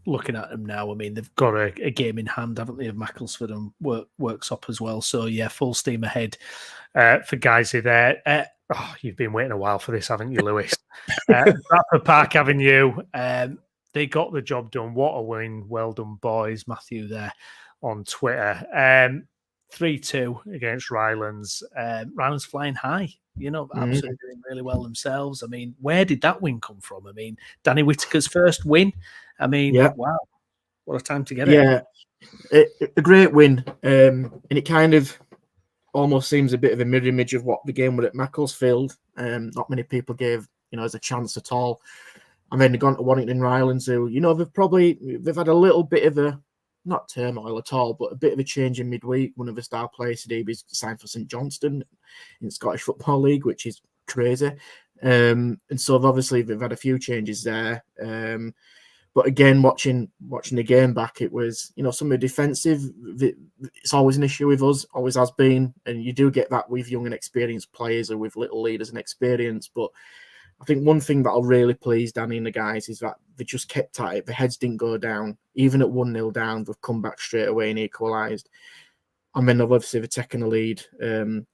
A: Looking at them now, they've got a game in hand, haven't they, of Macclesfield and Worksop as well. So, yeah, full steam ahead for Guiseley there. You've been waiting a while for this, haven't you, Lewis? Bradford Park Avenue, they got the job done. What a win. Well done, boys. Matthew there on Twitter. 3-2 against Rylands. Rylands flying high. Absolutely doing really well themselves. Where did that win come from? Danny Whitaker's first win. Wow. What a time to get it.
E: Yeah, a great win. And it kind of almost seems a bit of a mirror image of what the game was at Macclesfield. Not many people gave, as a chance at all. And then they've gone to Warrington Rylands, who, they've had a little bit of a, not turmoil at all, but a bit of a change in midweek. One of the star players today was signed for St Johnstone in Scottish Football League, which is crazy. And so obviously they've had a few changes there. But again, watching the game back, it was, some of the defensive, it's always an issue with us, always has been. And you do get that with young and experienced players or with little leaders and experience. But I think one thing that'll really please Danny and the guys is that they just kept at it. The heads didn't go down. Even at 1-0 down, they've come back straight away and equalised. And then obviously they're taking the lead.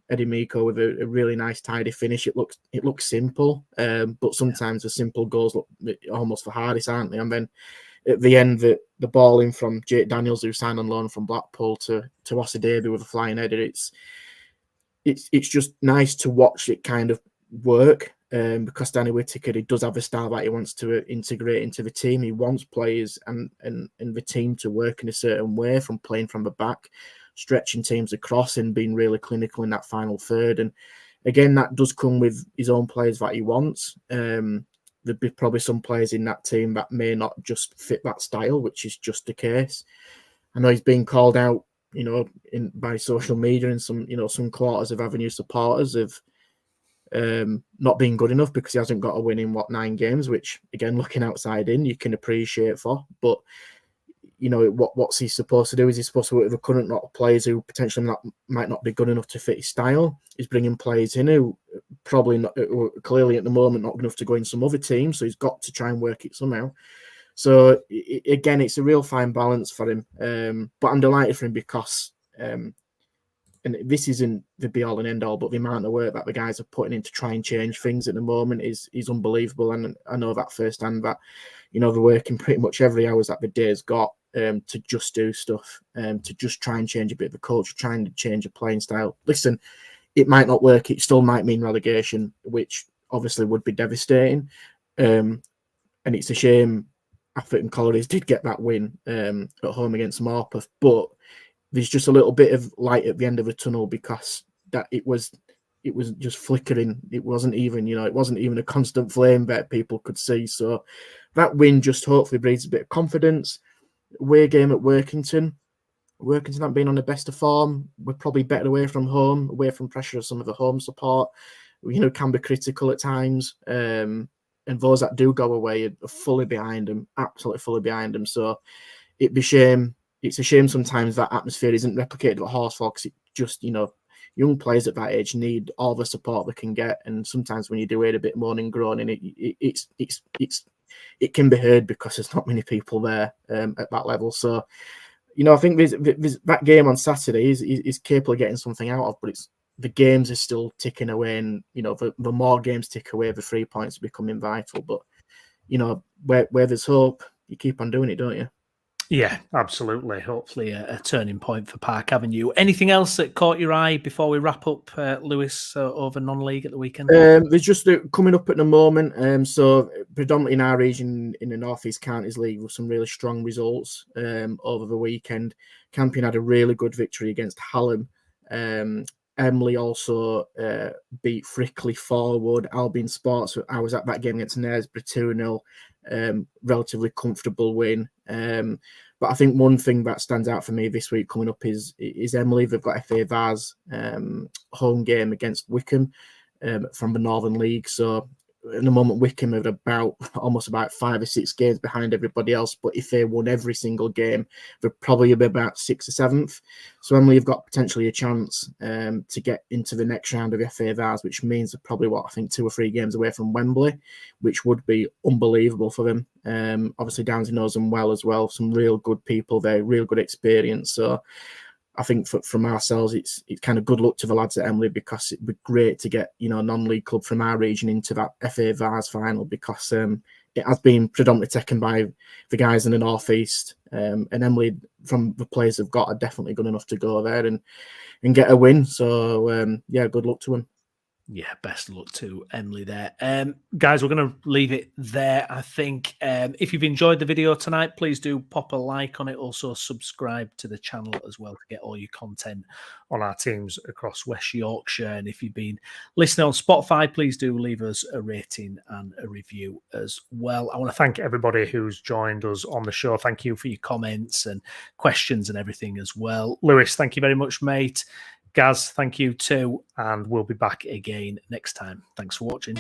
E: Eddie Miko with a really nice tidy finish. It looks simple, but sometimes the simple goals look almost the hardest, aren't they? And then at the end, the ball in from Jake Daniels, who signed on loan from Blackpool, to Osadebi with a flying header. It's just nice to watch it kind of work. Because Danny Whitaker, he does have a style that he wants to integrate into the team. He wants players and the team to work in a certain way, from playing from the back, stretching teams across and being really clinical in that final third. And again, that does come with his own players that he wants. There'd be probably some players in that team that may not just fit that style, which is just the case. I know he's been called out, by social media and some quarters of Avenue supporters of not being good enough because he hasn't got a win in 9 games, which again, looking outside in, you can appreciate for. But what's he supposed to do? Is he supposed to work with a current lot of players who potentially might not be good enough to fit his style? He's bringing players in who probably not, clearly at the moment not good enough to go in some other team, so he's got to try and work it somehow. So again, it's a real fine balance for him. But I'm delighted for him because and this isn't the be-all and end-all, but the amount of work that the guys are putting in to try and change things at the moment is unbelievable. And I know that firsthand, that, they're working pretty much every hour that the day's got to just do stuff, to just try and change a bit of the culture, trying to change a playing style. Listen, it might not work. It still might mean relegation, which obviously would be devastating. And it's a shame Atherton Collieries did get that win at home against Morpeth, but there's just a little bit of light at the end of the tunnel because that it was just flickering. It wasn't even, it wasn't even a constant flame that people could see. So that win just hopefully breeds a bit of confidence. Away game at Workington, Workington not being on the best of form. We're probably better away from home, away from pressure of some of the home support. Can be critical at times. And those that do go away are fully behind them, absolutely fully behind them. So it's a shame sometimes that atmosphere isn't replicated at Horsefall, because it just, young players at that age need all the support they can get. And sometimes when you do hear a bit moaning and groaning, it can be heard because there's not many people there at that level. So, I think that game on Saturday is capable of getting something out of, but the games are still ticking away, and the more games tick away, the 3 points are becoming vital. But where there's hope, you keep on doing it, don't you?
A: Yeah, absolutely. Hopefully a turning point for Park Avenue. Anything else that caught your eye before we wrap up, Lewis, over non-league at the weekend?
E: There's just coming up at the moment. So predominantly in our region, in the North East Counties League, with some really strong results over the weekend. Campion had a really good victory against Hallam. Emily also beat Frickley 4-1. Albion Sports, I was at that game against Knaresborough 2-0. Relatively comfortable win. But I think one thing that stands out for me this week coming up is Emily. They've got FA Vars home game against Wickham from the Northern League. So at the moment, Wickham are almost about 5 or 6 games behind everybody else. But if they won every single game, they're probably about 6th or 7th. So Emily have got potentially a chance to get into the next round of FA Vars, which means they're probably 2 or 3 games away from Wembley, which would be unbelievable for them. Obviously, Downsy knows them well as well. Some real good people there, real good experience. So I think from ourselves, it's kind of good luck to the lads at Emily, because it'd be great to get a non-league club from our region into that FA Vars final, because it has been predominantly taken by the guys in the North East, and Emily, from the players they've got, are definitely good enough to go there and get a win. So good luck to them.
A: Yeah, best of luck to Emily there. Guys, we're going to leave it there, I think. If you've enjoyed the video tonight, please do pop a like on it. Also, subscribe to the channel as well to get all your content on our teams across West Yorkshire. And if you've been listening on Spotify, please do leave us a rating and a review as well. I want to thank everybody who's joined us on the show. Thank you for your comments and questions and everything as well. Lewis, thank you very much, mate. Gaz, thank you too, and we'll be back again next time. Thanks for watching.